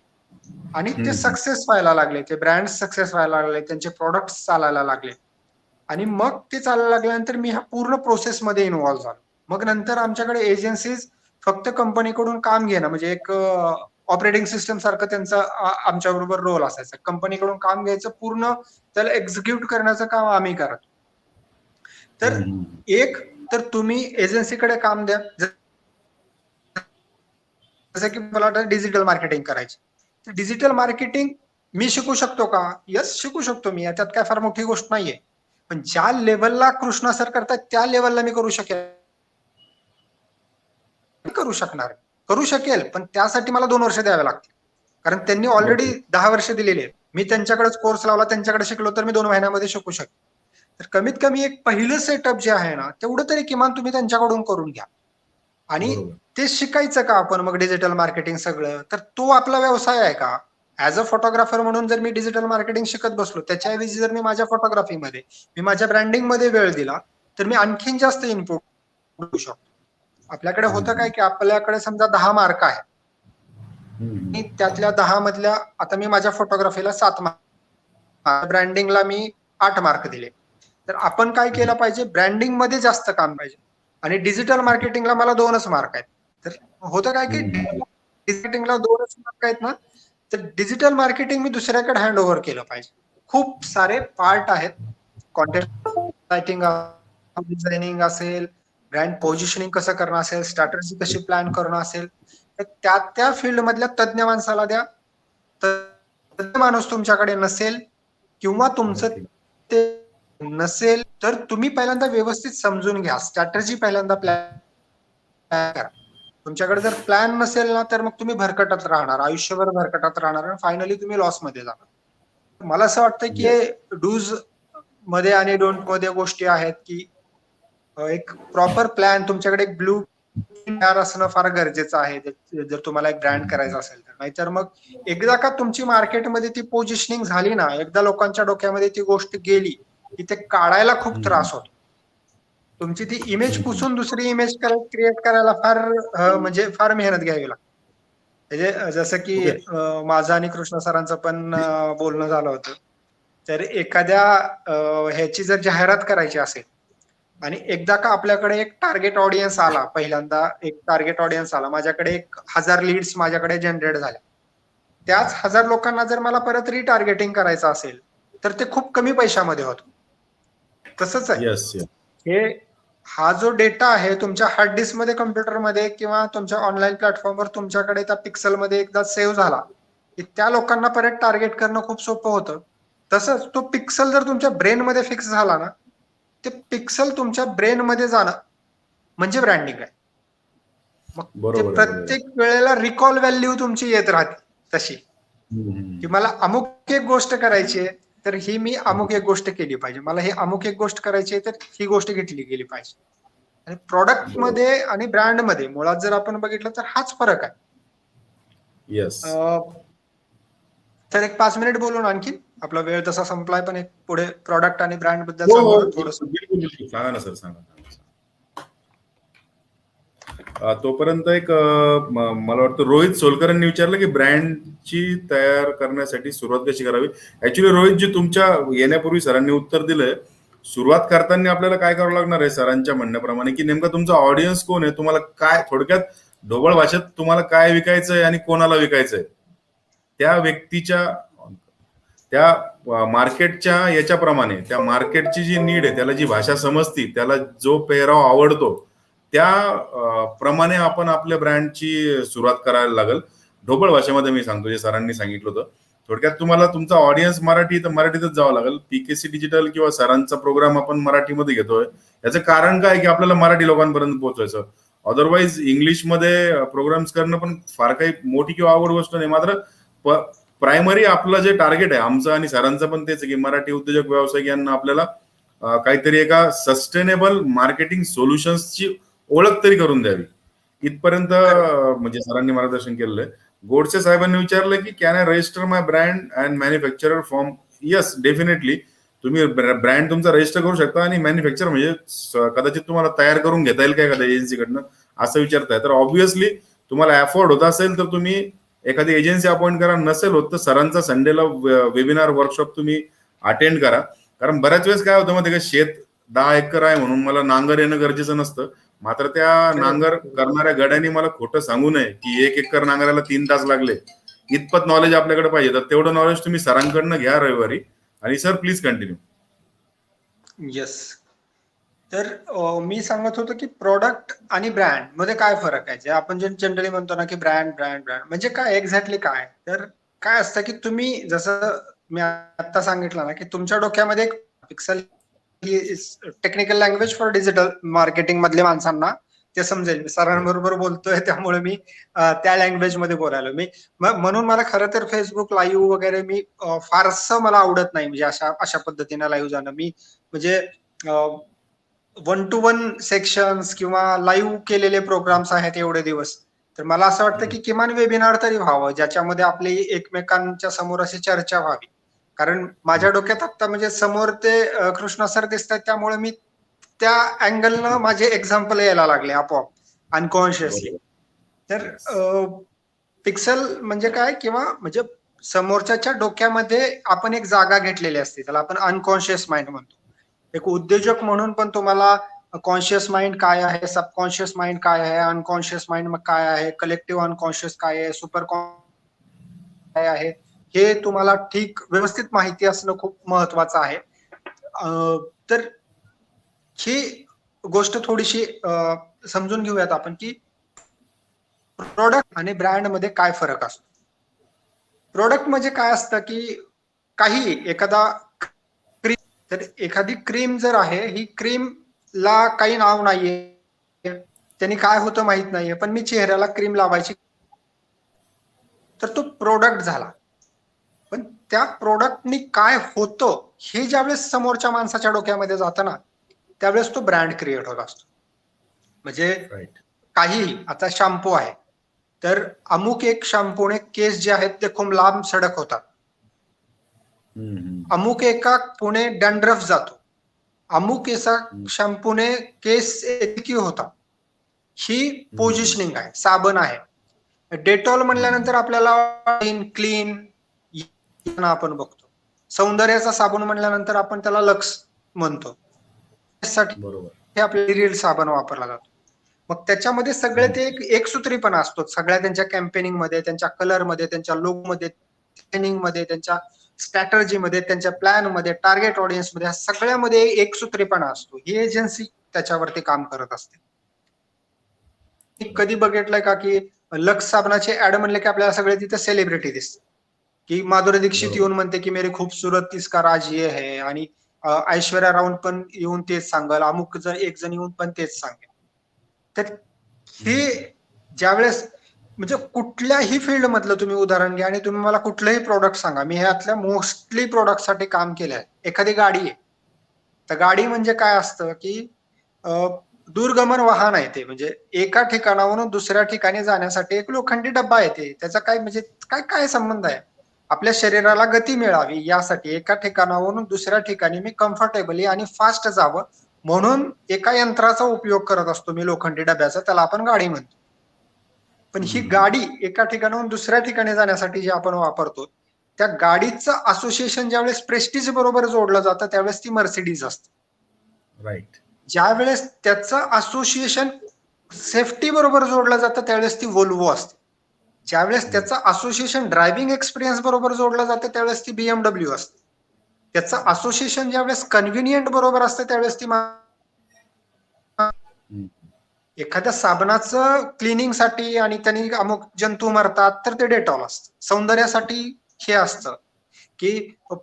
आणि ते सक्सेस व्हायला लागले, ते ब्रँड सक्सेस व्हायला लागले, त्यांचे प्रोडक्ट चालायला लागले. आणि मग ते चालायला लागल्यानंतर मी ह्या पूर्ण प्रोसेसमध्ये इन्व्हॉल्व्ह झालो. मग नंतर आमच्याकडे एजन्सीज फक्त कंपनीकडून काम घेणं म्हणजे एक ऑपरेटिंग सिस्टम सारखं त्यांचा आमच्याबरोबर रोल असायचा. कंपनीकडून काम घ्यायचं, पूर्ण त्याला एक्झिक्यूट करण्याचं काम आम्ही करत. तर एक तर तुम्ही एजन्सीकडे काम द्या. जसं की मला वाटतं डिजिटल मार्केटिंग करायची. तर डिजिटल मार्केटिंग मी शिकू शकतो का? येस, शिकू शकतो मी. त्यात काय फार मोठी गोष्ट नाहीये. पण ज्या लेवलला कृष्णा सर करतात त्या लेवलला मी करू शकेल, पण त्यासाठी मला 2 वर्ष द्यावे लागतील. कारण त्यांनी ऑलरेडी 10 वर्ष दिलेली आहेत. मी त्यांच्याकडेच कोर्स लावला, त्यांच्याकडे शिकलो तर मी 2 महिन्यामध्ये शिकू शकेल. तर कमीत कमी एक पहिलं सेटअप जे आहे ना तेवढं तरी किमान तुम्ही त्यांच्याकडून करून घ्या. आणि ते शिकायचं का आपण मग डिजिटल मार्केटिंग सगळं? तर तो आपला व्यवसाय आहे का? ऍज अ फोटोग्राफर म्हणून जर मी डिजिटल मार्केटिंग शिकत बसलो, त्याच्याऐवजी जर मी माझ्या फोटोग्राफीमध्ये, मी माझ्या ब्रँडिंगमध्ये वेळ दिला, तर मी आणखीन जास्त इनपुट देऊ शकतो. आपल्याकडे होतं काय की आपल्याकडे समजा 10 मार्क आहेत. आणि त्यातल्या 10 मधल्या आता मी माझ्या फोटोग्राफीला 7 मार्क, ब्रँडिंगला मी 8 मार्क दिले. तर आपण काय केलं पाहिजे? ब्रँडिंग मध्ये जास्त काम पाहिजे. आणि डिजिटल मार्केटिंगला मला 2च मार्क आहेत. तर होतं काय की मार्केटिंगला 2च मार्क आहेत ना, तर डिजिटल मार्केटिंग मी दुसऱ्याकडे हँड ओव्हर केलं पाहिजे. खूप सारे पार्ट आहेत. कॉन्टेंट रायटिंग, डिझायनिंग असेल, ब्रँड पोझिशनिंग कसं करणं असेल, स्ट्रॅटेजी कशी प्लॅन करणं असेल, तर त्या फील्ड मधल्या तज्ञ माणसाला द्या. तज्ञ माणूस तुमच्याकडे नसेल किंवा तुमचं ते नसेल तर तुम्ही पहिल्यांदा व्यवस्थित समजून घ्या. स्ट्रॅटेजी पहिल्यांदा प्लॅन करा. तुमच्याकडे जर प्लॅन नसेल ना तर मग तुम्ही भरकटत राहणार, आयुष्यभर भरकटत राहणार आणि फायनली तुम्ही लॉस मध्ये जाणार. मला असं वाटतं की हे डूज मध्ये आणि डोंट मध्ये गोष्टी आहेत की एक प्रॉपर प्लॅन, तुमच्याकडे एक ब्लू तयार असणं फार गरजेचं आहे जर तुम्हाला एक ब्रँड करायचा असेल तर. नाहीतर मग एकदा का तुमची मार्केटमध्ये ती पोझिशनिंग झाली ना, एकदा लोकांच्या डोक्यामध्ये ती गोष्ट गेली की ते काढायला खूप त्रास होतो. तुमची ती इमेज पुसून दुसरी इमेज क्रिएट करायला म्हणजे फार मेहनत घ्यावी लागते. म्हणजे जसं की माझं आणि कृष्णा सरांचं पण बोलणं झालं होतं. तर एखाद्या ह्याची जर जाहिरात करायची असेल आणि एकदा का आपल्याकडे एक टार्गेट ऑडियन्स आला, पहिल्यांदा एक टार्गेट ऑडियन्स आला, माझ्याकडे 1000 लीड्स माझ्याकडे जनरेट झाल्या. त्याच 1000 लोकांना जर मला परत रिटार्गेटिंग करायचं असेल तर ते खूप कमी पैशामध्ये होतं. तसंच आहे. हे हा जो डेटा आहे तुमच्या हार्ड डिस्क मध्ये, कम्प्युटरमध्ये किंवा तुमच्या ऑनलाईन प्लॅटफॉर्मवर तुमच्याकडे त्या पिक्सलमध्ये एकदा सेव्ह झाला की त्या लोकांना परत टार्गेट करणं खूप सोपं होतं. तसंच तो पिक्सल जर तुमच्या ब्रेन मध्ये फिक्स झाला ना, ते पिक्सल तुमच्या ब्रेन मध्ये जाणं म्हणजे ब्रँडिंग आहे. मग ते प्रत्येक वेळेला रिकॉल व्हॅल्यू तुमची येत राहते तशी, की मला अमुक एक गोष्ट करायची आहे तर ही मी अमुक एक गोष्ट केली पाहिजे, मला ही अमुक एक गोष्ट करायची आहे तर ही गोष्ट घेतली गेली पाहिजे. आणि प्रॉडक्ट बरोबर. मध्ये आणि ब्रँड मध्ये मुळात जर आपण बघितलं तर हाच फरक आहे. येस. तर एक 5 मिनिट बोलून आणखी आपला वेळ तसा संपलाय, पण एक पुढे प्रॉडक्ट आणि ब्रँड बद्दल हो, सांगू हो. ना थोडस. बिलकुल, बिलकुल. सांगा ना सर, सांगा. तोपर्यंत एक मला वाटतं रोहित सोलकरांनी विचारलं की ब्रँडची तयार करण्यासाठी सुरुवात कशी करावी. ऍक्च्युली रोहित जी तुमच्या येण्यापूर्वी सरांनी उत्तर दिलंय. सुरुवात करताना आपल्याला काय करावं लागणार आहे सरांच्या म्हणण्याप्रमाणे, की नेमका तुमचा ऑडियन्स कोण आहे, तुम्हाला काय थोडक्यात ढोबळ भाषेत तुम्हाला काय विकायचंय आणि कोणाला विकायचंय, त्या व्यक्तीच्या त्या मार्केटच्या याच्याप्रमाणे त्या मार्केटची जी नीड आहे, त्याला जी भाषा समजती, त्याला जो पेहराव आवडतो, त्या प्रमाणे आपण आपल्या ब्रँडची सुरुवात करायला लागेल. ढोबळ भाषेमध्ये मी सांगतो जे सरांनी सांगितलं होतं. थोडक्यात तुम्हाला तुमचा ऑडियन्स मराठी तर मराठीतच जावं लागेल. पीकेसी डिजिटल किंवा सरांचा प्रोग्राम आपण मराठीमध्ये घेतोय, याचं कारण काय की आपल्याला मराठी लोकांपर्यंत पोहोचवायचं. अदरवाईज इंग्लिशमध्ये प्रोग्राम्स करणं पण फार काही मोठी किंवा अवघड गोष्ट नाही. मात्र प्रायमरी आपलं जे टार्गेट आहे आमचं आणि सरांचं पण तेच की मराठी उद्योजक व्यावसायिक यांना आपल्याला काहीतरी एका सस्टेनेबल मार्केटिंग सोल्युशन्सची ओळख तरी करून द्यावी, इथपर्यंत म्हणजे सरांनी मार्गदर्शन केलेलं आहे. गोडसे साहेबांनी विचारलं की can I register my brand and manufacturer form. Yes, definitely तुम्ही ब्रँड तुमचा रजिस्टर करू शकता आणि मॅन्युफॅक्चर म्हणजे कदाचित तुम्हाला तयार करून घेता येईल काय एखाद्या एजन्सीकडनं असं विचारताय. तर ऑब्व्हियसली तुम्हाला अफोर्ड होत असेल तर तुम्ही एखादी एजन्सी अपॉइंट करा. नसेल होत तर सरांचा संडेला वेबिनार वर्कशॉप तुम्ही अटेंड करा. कारण बऱ्याच वेळेस काय होतं माहिती का, शेत 10 एकर आहे म्हणून मला नांगर येणं गरजेचं नसतं. मात्र त्या नांगर करणाऱ्या गड्यांनी मला खोटं सांगू नये की 1 एकर नांगराला 3 तास लागले. इतपत नॉलेज आपल्याकडे पाहिजे. तर तेवढं नॉलेज तुम्ही सरांकडनं घ्या रविवारी. आणि सर प्लीज कंटिन्यू. येस. तर मी सांगत होतो की प्रॉडक्ट आणि ब्रँड मध्ये काय फरक आहे. जे आपण जे जनरली म्हणतो ना की ब्रँड ब्रँड ब्रँड म्हणजे काय एक्झॅक्टली काय. तर काय असतं की तुम्ही जसं मी आता सांगितलं ना की तुमच्या डोक्यामध्ये एक pixel technical language for digital marketing मधल्या माणसांना ते समजेल. मी सरांबरोबर बोलतोय त्यामुळे मी त्या लँग्वेज मध्ये बोलायलो. मी म्हणून मला खरं तर फेसबुक लाईव्ह वगैरे मी फारसं मला आवडत नाही. म्हणजे अशा पद्धतीने लाईव्ह जाणं. मी म्हणजे 1 to 1 सेक्शन्स किंवा लाईव्ह केलेले प्रोग्राम्स आहेत एवढे दिवस. तर मला असं वाटतं की किमान वेबिनार तरी व्हावं, ज्याच्यामध्ये आपली एकमेकांच्या समोर अशी चर्चा व्हावी. कारण माझ्या डोक्यात आता म्हणजे समोर ते कृष्णा सर दिसतात, त्यामुळे मी त्या अँगलनं माझे एक्झाम्पल यायला लागले आपोआप अनकॉन्शियसली. तर पिक्सल म्हणजे काय, किंवा म्हणजे समोरच्याच्या डोक्यामध्ये आपण एक जागा घेतलेली असते, त्याला आपण अनकॉन्शियस माइंड म्हणतो. एक उद्योजक म्हणून पण तुम्हाला कॉन्शियस माइंड काय आहे, सबकॉन्शियस माइंड काय आहे, अनकॉन्शियस माइंड मग काय आहे, कलेक्टिव्ह अनकॉन्शियस काय आहे, सुपर काय आहे, हे तुम्हाला ठीक व्यवस्थित माहिती असणं खूप महत्वाचं आहे. तर ही गोष्ट थोडीशी समजून घेऊयात आपण की प्रोडक्ट आणि ब्रँड मध्ये काय फरक असतो. प्रोडक्ट म्हणजे काय असतं की काही एखादा क्रीम, तर एखादी क्रीम जर आहे, ही क्रीम ला काही नाव नाहीये, त्यांनी काय होतं माहित नाहीये, पण मी चेहऱ्याला क्रीम लावायची, तर तो प्रोडक्ट झाला. पण त्या प्रोडक्टनी काय होतं हे ज्यावेळेस समोरच्या माणसाच्या डोक्यामध्ये जातं ना, त्यावेळेस तो ब्रँड क्रिएट होत असतो. म्हणजे काही आता शॅम्पू आहे, तर अमुक एक शॅम्पूने केस जे आहेत ते खूप लांब सडक होतात. अमुक एका पुणे डॅन्ड्रफ जातो, अमुक एका शॅम्पूने केस एकी होतात. ही पोझिशनिंग आहे. साबण आहे, डेटॉल म्हणल्यानंतर आपल्याला क्लीन आपण बघतो. सौंदर्याचा साबण म्हणल्यानंतर आपण त्याला लक्स म्हणतो. हे आपले रील साबण वापरला जातो. मग त्याच्यामध्ये सगळे ते एक सूत्रीपणा असतो. सगळ्या त्यांच्या कॅम्पेनिंग मध्ये, त्यांच्या कलर मध्ये, त्यांच्या लोगो मध्ये, ट्रेनिंग मध्ये, त्यांच्या स्ट्रॅटर्जी मध्ये, त्यांच्या प्लॅन मध्ये, टार्गेट ऑडियन्स मध्ये, सगळ्यामध्ये एक सूत्रीपणा असतो. ही एजन्सी त्याच्यावरती काम करत असते. कधी बघितलंय का की लक्स साबणाचे ऍड म्हणले की आपल्याला सगळे तिथे सेलिब्रिटी दिसते, की माधुरी दीक्षित येऊन म्हणते की मेरी खूबसूरत इसका राज ये है, आणि ऐश्वर्या राऊंड पण येऊन तेच सांगल, अमुक जर एक जण येऊन पण तेच सांगेल. तर हे ज्यावेळेस म्हणजे कुठल्याही फील्ड मधलं तुम्ही उदाहरण घ्या आणि तुम्ही मला कुठलंही प्रोडक्ट सांगा, मी ह्यातल्या मोस्टली प्रोडक्ट साठी काम केलंय. एखादी गाडी आहे, तर गाडी म्हणजे काय असतं की दूरगमन वाहन आहे ते. म्हणजे एका ठिकाणावरून दुसऱ्या ठिकाणी जाण्यासाठी एक लोखंडी डब्बा आहे ते. त्याचा काय म्हणजे काय काय संबंध आहे? आपल्या शरीराला गती मिळावी यासाठी एका ठिकाणावरून दुसऱ्या ठिकाणी मी कम्फर्टेबली आणि फास्ट जावं म्हणून एका यंत्राचा उपयोग करत असतो मी लोखंडी डब्याचा. त्याला आपण गाडी म्हणतो. पण ही गाडी एका ठिकाणाहून दुसऱ्या ठिकाणी जाण्यासाठी जी आपण वापरतो, त्या गाडीचं असोसिएशन ज्यावेळेस प्रेस्टिज बरोबर जोडलं जातं, त्यावेळेस ती मर्सिडीज असते. राईट. ज्यावेळेस त्याचं असोसिएशन सेफ्टी बरोबर जोडलं जातं, त्यावेळेस ती व्होल्वो असते. ज्यावेळेस त्याचं असोसिएशन ड्रायव्हिंग एक्सपिरियन्स बरोबर जोडलं जातं, त्यावेळेस ती BMW असते. त्याचं असोसिएशन ज्यावेळेस कन्व्हिनियंट बरोबर असतं, त्यावेळेस ती एखाद्या साबणाचं क्लिनिंगसाठी आणि त्यांनी अमुक जंतू मरतात, तर ते डेटॉल असतं. सौंदर्यासाठी हे असतं, की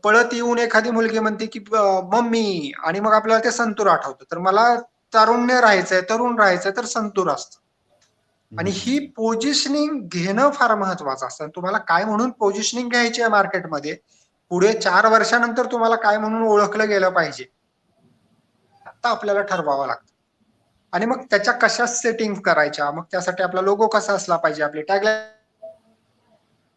पळत येऊन एखादी मुलगी म्हणते, की मम्मी आणि मग आपल्याला ते संतूर आठवतं. तर मला तारुण्य राहायचंय, तरुण राहायचंय, तर संतूर असतं. आणि ही पोझिशनिंग घेणं फार महत्वाचं असतं. तुम्हाला काय म्हणून पोझिशनिंग घ्यायची आहे मार्केटमध्ये, पुढे 4 वर्षानंतर तुम्हाला काय म्हणून ओळखलं गेलं पाहिजे, आता आपल्याला ठरवावं लागतं. आणि मग त्याच्या कशा सेटिंग करायच्या, मग त्यासाठी आपला लोगो कसा असला पाहिजे, आपली टॅगलाईन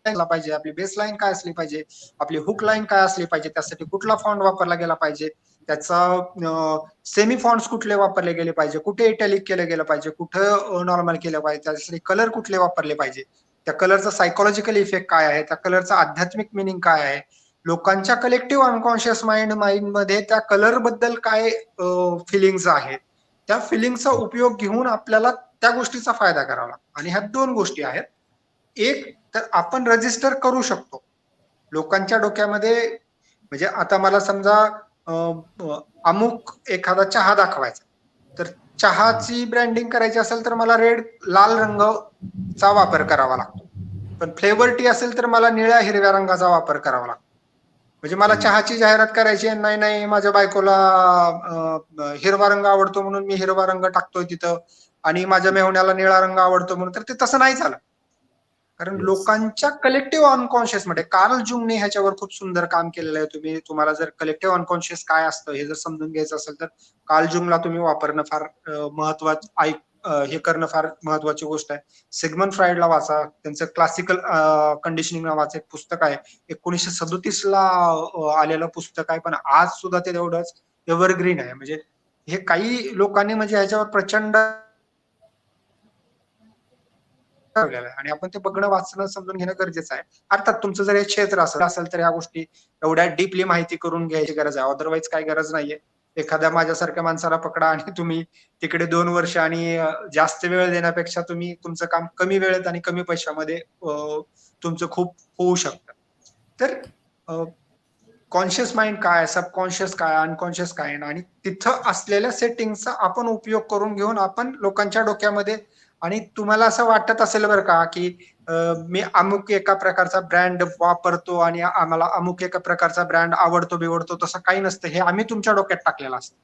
असला पाहिजे, आपली बेसलाईन काय असली पाहिजे, आपली हुक लाईन काय असली पाहिजे, त्यासाठी कुठला फॉन्ट वापरला गेला पाहिजे, त्याचा सेमी फॉन्ट्स कुठले वापरले गेले पाहिजे, कुठे इटॅलिक केलं गेलं पाहिजे, कुठं नॉर्मल केलं पाहिजे, त्यासाठी कलर कुठले वापरले पाहिजे, त्या कलरचा सायकोलॉजिकल इफेक्ट काय आहे, त्या कलरचा आध्यात्मिक मिनिंग काय आहे, लोकांच्या कलेक्टिव्ह अनकॉन्शियस माइंड मध्ये त्या कलर बद्दल काय फिलिंग्स आहेत, त्या फिलिंगचा उपयोग घेऊन आपल्याला त्या गोष्टीचा फायदा करावा लागतो. आणि ह्या 2 गोष्टी आहेत. एक तर आपण रजिस्टर करू शकतो. लोकांच्या डोक्यामध्ये म्हणजे आता मला समजा अ, अ, अमुक एखादा चहा दाखवायचा. तर चहाची ब्रँडिंग करायची असेल तर मला लाल रंगाचा वापर करावा लागतो. पण फ्लेवर टी असेल तर मला निळ्या हिरव्या रंगाचा वापर करावा लागतो. म्हणजे मला चहाची जाहिरात करायची आहे, नाही, नाही माझ्या बायकोला हिरवा रंग आवडतो म्हणून मी हिरवा रंग टाकतोय तिथं आणि माझ्या मेहुण्याला निळा रंग आवडतो म्हणून, तर ते तसं नाही झालं. कारण येस. लोकांच्या कलेक्टिव्ह अनकॉन्शियस मध्ये कार्ल जुंगने ह्याच्यावर खूप सुंदर काम केलेलं आहे. तुम्हाला जर कलेक्टिव्ह अनकॉन्शियस काय असतं हे जर समजून घ्यायचं असेल तर कार्ल जुंगला तुम्ही वापरणं फार महत्वाचं हे करणं फार महत्वाची गोष्ट आहे. सिग्मंड फ्राईडला वाचा. त्यांचं क्लासिकल कंडिशनिंग नावाचं एक पुस्तक आहे. 1937 ला आलेलं पुस्तक आहे, पण आज सुद्धा ते तेवढंच एव्हरग्रीन आहे. म्हणजे हे काही लोकांनी म्हणजे ह्याच्यावर प्रचंड ठेवलेलं आहे आणि आपण ते बघणं, वाचणं, समजून घेणं गरजेचं आहे. अर्थात तुमचं जर हे क्षेत्र असेल तर या गोष्टी एवढ्या डीपली माहिती करून घ्यायची गरज आहे. अदरवाईज काही गरज नाहीये. एखाद्या माझ्यासारख्या माणसाला पकडा आणि तुम्ही तिकडे 2 वर्ष आणि जास्त वेळ देण्यापेक्षा तुम्ही तुमचं काम कमी वेळेत आणि कमी पैशामध्ये तुमचं खूप होऊ शकतं. तर कॉन्शियस माइंड काय, सबकॉन्शियस काय, अनकॉन्शियस काय आणि तिथं असलेल्या सेटिंगचा आपण उपयोग करून घेऊन आपण लोकांच्या डोक्यामध्ये आणि तुम्हाला असं वाटत असेल बरं का, की मी अमुक एका प्रकारचा ब्रँड वापरतो आणि आम्हाला अमुक एका प्रकारचा ब्रँड आवडतो-बिवडतो तसं काही नसतं. हे आम्ही तुमच्या डोक्यात टाकलेलं असतं.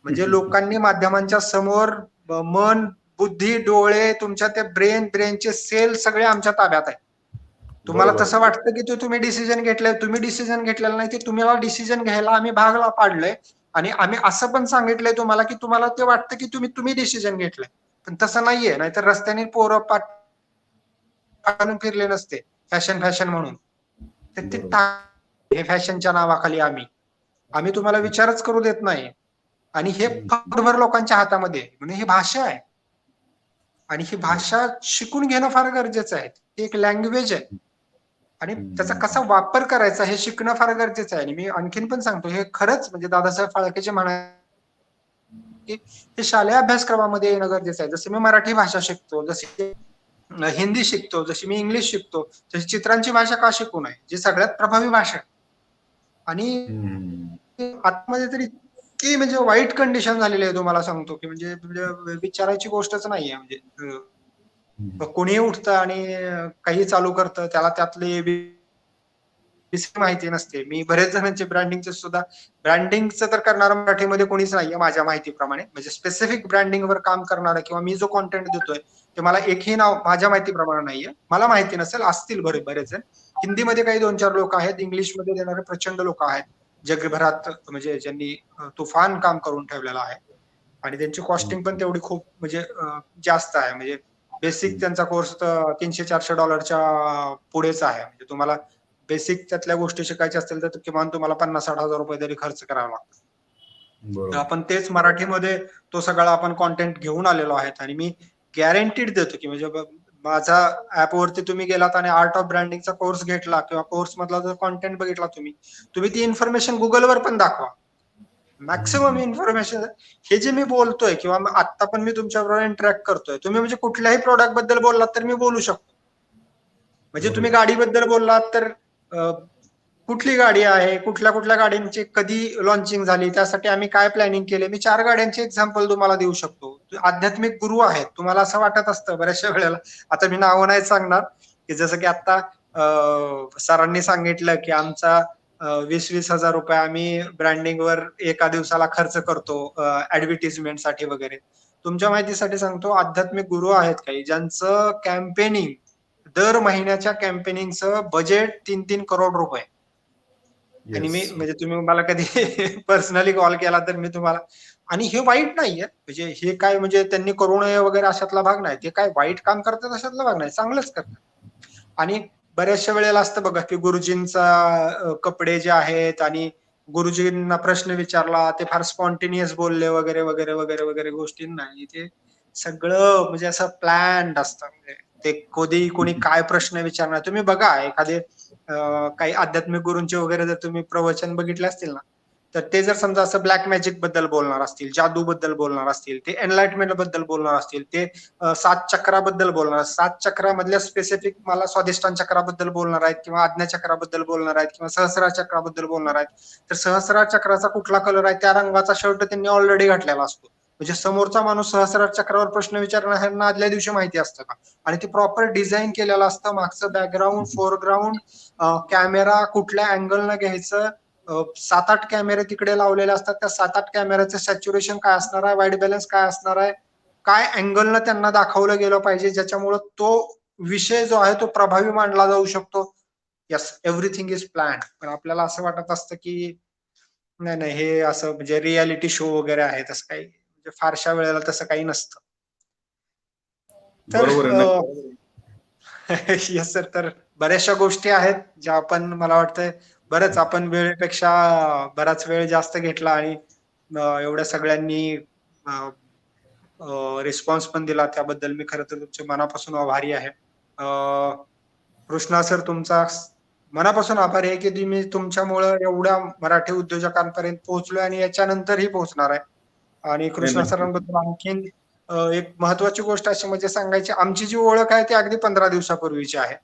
म्हणजे लोकांनी माध्यमांच्या समोर मन, बुद्धी, डोळे, तुमच्या ते ब्रेनचे सेल सगळे आमच्या ताब्यात आहेत. तुम्हाला बरोबर. तसं वाटतं, की तुम्ही डिसिजन घेतलंय, तुम्ही डिसिजन घेतलेला नाही, ते तुम्हाला डिसिजन घ्यायला आम्ही भाग पाडलंय आणि आम्ही असं पण सांगितलंय तुम्हाला, की तुम्हाला ते वाटतं, की तुम्ही डिसिजन घेतलंय. पण तसं नाहीये. नाहीतर रस्त्याने पोरं घालून फिरले नसते, फॅशन म्हणून. तर ते बरोबर. हे फॅशनच्या नावाखाली आम्ही तुम्हाला विचारच करू देत नाही. आणि हे फटभर लोकांच्या हातामध्ये आहे. म्हणजे ही भाषा आहे. आणि ही भाषा शिकून घेणं फार गरजेचं आहे. ती एक लँग्वेज आहे. आणि त्याचा कसा वापर करायचा हे शिकणं फार गरजेचं आहे. आणि मी आणखीन पण सांगतो, हे खरंच म्हणजे दादासाहेब फाळके जे म्हणाले, की हे शालेय अभ्यासक्रमामध्ये येणं गरजेचं आहे. जसं मी मराठी भाषा शिकतो, जशी हिंदी शिकतो, जशी मी इंग्लिश शिकतो, तशी चित्रांची भाषा का शिकू नये? जी सगळ्यात प्रभावी भाषा आहे. आणि आतमध्ये तरी इतकी म्हणजे वाईट कंडिशन झालेली आहे तुम्हाला सांगतो, की म्हणजे विचारायची गोष्टच नाहीये म्हणजे. कोणीही उठतं आणि काही चालू करतं. त्याला त्यातले माहिती नसते. मी बरेच जणांचे ब्रँडिंगचं तर करणारं मराठीमध्ये कोणीच नाहीये माझ्या माहितीप्रमाणे. म्हणजे स्पेसिफिक ब्रँडिंगवर काम करणारं किंवा मी जो कंटेंट देतोय, ते मला एकही नाव माझ्या माहितीप्रमाणे नाहीये. मला माहिती नसेल, असतील बरेच जण. हिंदीमध्ये काही 2-4 लोकं आहेत. इंग्लिशमध्ये देणारे प्रचंड लोकं आहेत. जगभरात म्हणजे ज्यांनी तुफान काम करून ठेवलेलं आहे. आणि त्यांची कॉस्टिंग पण तेवढी खूप म्हणजे जास्त आहे. म्हणजे बेसिक त्यांचा कोर्स तर $300-400 पुढेच आहे. म्हणजे तुम्हाला बेसिक त्यातल्या गोष्टी शिकायच्या असतील तर किमान तुम्हाला $50,000-60,000 तरी खर्च करावा लागतो. तर बरोबर. आपण तेच मराठीमध्ये तो सगळा आपण कंटेंट घेऊन आलेलो आहेत आणि मी गॅरंटीड देतो की म्हणजे माझा ऍपवरती तुम्ही गेलात आणि आर्ट ऑफ ब्रँडिंगचा कोर्स घेतला किंवा कोर्स मधला जर कंटेंट बघितला तुम्ही ती इन्फॉर्मेशन गुगलवर पण दाखवा. मॅक्सिमम इन्फॉर्मेशन हे जे मी बोलतोय किंवा आता पण मी तुमच्याबरोबर इंटरॅक्ट करतोय, तुम्ही म्हणजे कुठल्याही प्रोडक्ट बद्दल बोललात तर मी बोलू शकतो. म्हणजे तुम्ही बरोबर. गाडीबद्दल बोललात तर कुठली गाडी आहे, कुठल्या गाड्यांची कधी लॉन्चिंग झाली, त्यासाठी आम्ही काय प्लॅनिंग केले. मी 4 गाड्यांचे एक्झाम्पल तुम्हाला देऊ शकतो. आध्यात्मिक गुरु आहेत. तुम्हाला असं वाटत असतं बऱ्याचशा वेळेला, आता मी नावं नाही सांगणार, की जसं की आता सरांनी सांगितलं, की आमचा 20-20 हजार रुपये आम्ही ब्रँडिंगवर एका दिवसाला खर्च करतो ऍडव्हर्टिजमेंटसाठी वगैरे. तुमच्या माहितीसाठी सांगतो, आध्यात्मिक गुरु आहेत काही, ज्यांचं कॅम्पेनिंग दर महिन्याच्या कॅम्पेनिंगचं बजेट 3-3 करोड रुपये. आणि मी येस. म्हणजे तुम्ही मला कधी पर्सनली कॉल केला तर मी तुम्हाला आणि हे वाईट नाहीये. म्हणजे हे काय म्हणजे त्यांनी करू नये वगैरे अशातला भाग नाही. ते काय वाईट काम करतात अशातला भाग नाही. चांगलंच करतात. आणि बऱ्याचशा वेळेला असतं बघा, की गुरुजींचा कपडे जे आहेत आणि गुरुजींना प्रश्न विचारला, ते फार स्पॉन्टेनियस बोलले वगैरे, वगैरे, वगैरे, वगैरे गोष्टी नाही. ते सगळं म्हणजे असं प्लॅन्ड असतं. म्हणजे ते कधी कोणी काय प्रश्न विचारणार तुम्ही बघा एखादे काही आध्यात्मिक गुरूंचे वगैरे जर तुम्ही प्रवचन बघितले असतील ना, तर ते जर समजा असं ब्लॅक मॅजिक बद्दल बोलणार असतील, जादू बद्दल बोलणार असतील, ते एनलाइटमेंट बद्दल बोलणार असतील, ते 7 चक्राबद्दल बोलणार, 7 चक्रामधल्या स्पेसिफिक मला स्वादिष्टान चक्राबद्दल बोलणार आहेत किंवा आज्ञा चक्राबद्दल बोलणार आहेत किंवा सहस्रार चक्राबद्दल बोलणार आहेत. तर सहस्रार चक्राचा कुठला कलर आहे त्या रंगाचा शर्ट त्यांनी ऑलरेडी घातलेला असतो. म्हणजे समोरचा माणूस सहस्रार चक्रावर प्रश्न विचारणाऱ्यांना आदल्या दिवशी माहिती असतं का? आणि ते प्रॉपर डिझाईन केलेलं असतं. मागचं बॅकग्राऊंड, फोरग्राऊंड, कॅमेरा कुठल्या अँगलनं घ्यायचं, 7-8 कॅमेरे तिकडे लावलेले असतात. त्या 7-8 कॅमेऱ्याचं सॅच्युरेशन काय असणार आहे, व्हाईट बॅलन्स काय असणार आहे, काय अँगलनं त्यांना दाखवलं गेलं पाहिजे, ज्याच्यामुळं तो विषय जो आहे तो प्रभावी मांडला जाऊ शकतो. Yes, everything is planned. पण आपल्याला असं वाटत असतं की नाही, नाही हे असं म्हणजे रियालिटी शो वगैरे आहे तसं काही म्हणजे फारशा वेळेला तसं काही नसतं. तर बरोबर आहे. Yes sir. तर बऱ्याचशा गोष्टी आहेत ज्या आपण मला वाटतंय बरंच आपण वेळेपेक्षा बराच वेळ जास्त घेतला आणि एवढ्या सगळ्यांनी रिस्पॉन्स पण दिला त्याबद्दल मी खरं तर तुमच्या मनापासून आभारी आहे. कृष्णा सर तुमचा मनापासून आभारी आहे की तुम्ही तुमच्यामुळं एवढ्या मराठी उद्योजकांपर्यंत पोहोचलोय आणि याच्यानंतरही पोहोचणार आहे. आणि नाही, कृष्णा नक्की. सरांबद्दल आणखीन एक महत्वाची गोष्ट अशी म्हणजे सांगायची, आमची जी ओळख आहे ती अगदी 15 दिवसापूर्वीची आहे.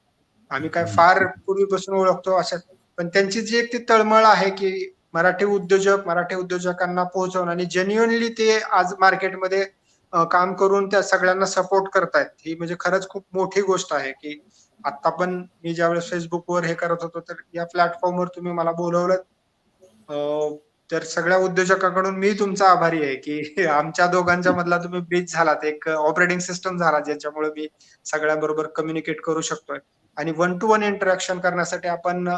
आम्ही काय फार पूर्वीपासून ओळखतो अशा, पण त्यांची जी एक ती तळमळ आहे की मराठी उद्योजक, मराठी उद्योजकांना पोहोचवणं आणि जेन्युइनली ते आज मार्केटमध्ये काम करून त्या सगळ्यांना सपोर्ट करतायत. ही म्हणजे खरंच खूप मोठी गोष्ट आहे की आता पण मी ज्यावेळेस Facebookवर हे करत होतो, तर या प्लॅटफॉर्मवर तुम्ही मला बोलवलंत. तर सगळ्या उद्योजकांकडून मी तुमचा आभारी आहे की आमच्या दोघांच्या मधला तुम्ही ब्रिज झालात. एक ऑपरेटिंग सिस्टम झाला ज्याच्यामुळे मी सगळ्यांबरोबर कम्युनिकेट करू शकतोय. आणि 1 टू 1 इंटरॅक्शन करण्यासाठी आपण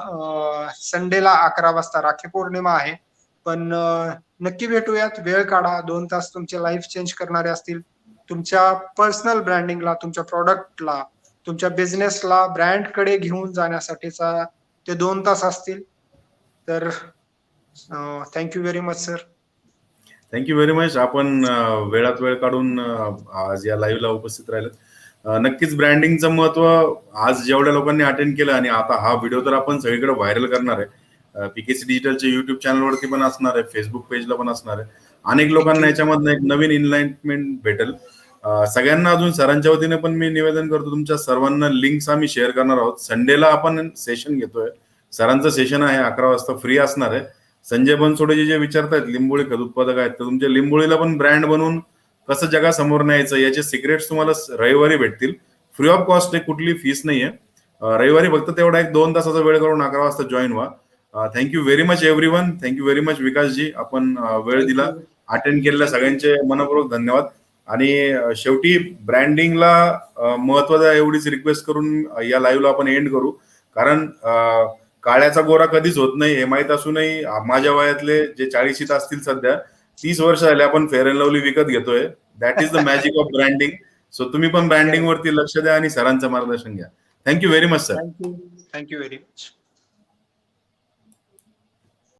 संडेला 11 वाजता राखी पौर्णिमा आहे. पण नक्की भेटूयात. वेळ काढा. 2 तास तुमची लाईफ चेंज करणारे असतील. तुमच्या पर्सनल ब्रँडिंगला, तुमच्या प्रॉडक्टला, तुमच्या बिझनेसला ब्रँडकडे घेऊन जाण्यासाठीचा ते 2 तास असतील. तर thank you very much sir. Thank you very much. आपण वेळात वेळ काढून आज या लाईव्हला उपस्थित राहिलं. नक्कीच ब्रँडिंगचं महत्व आज जेवढ्या लोकांनी अटेंड केलं आणि आता हा व्हिडिओ तर आपण सगळीकडे व्हायरल करणार आहे. पीकेसी डिजिटलच्या युट्यूब चॅनलवरती पण असणार आहे, फेसबुक पेजला पण असणार आहे. अनेक थँक लोकांना यू. याच्यामधनं एक नवीन इनलाइटमेंट भेटेल. सगळ्यांना अजून सरांच्या वतीने पण मी निवेदन करतो, तुमच्या सर्वांना लिंक्स आम्ही शेअर करणार आहोत. संडेला आपण सेशन घेतोय. सरांचं सेशन आहे 11 वाजता, फ्री असणार आहे. संजय बनसोडे जे विचारतायत लिंबोळी खत उत्पादक आहेत, तर तुमच्या लिंबोळीला पण ब्रँड बनवून कसं जगासमोर न्यायचं याचे सिक्रेट्स तुम्हाला रविवारी भेटतील. फ्री ऑफ कॉस्ट आहे, कुठली फीस नाहीये. रविवारी फक्त तेवढा एक 2 तासाचा वेळ करून 11 वाजता जॉईन व्हा. Thank you very much everyone. Thank you very much Vikasji, आपण वेळ थँक दिला. यू. अटेंड केलेल्या थँक यू. सगळ्यांचे मनपूर्वक धन्यवाद. आणि शेवटी ब्रँडिंगला महत्वाचा एवढीच रिक्वेस्ट करून या लाईव्हला आपण एंड करू. कारण काळ्याचा गोरा कधीच होत नाही हे माहित असूनही माझ्या वयातले जे 40शीत असतील सध्या, 30 वर्ष झाले आपण फेअर अँड लवली विकत घेतोय. That is the magic of branding. So तुम्ही पण ब्रँडिंग वरती लक्ष द्या आणि सरांचं मार्गदर्शन घ्या. Thank you very much sir. Thank you very much.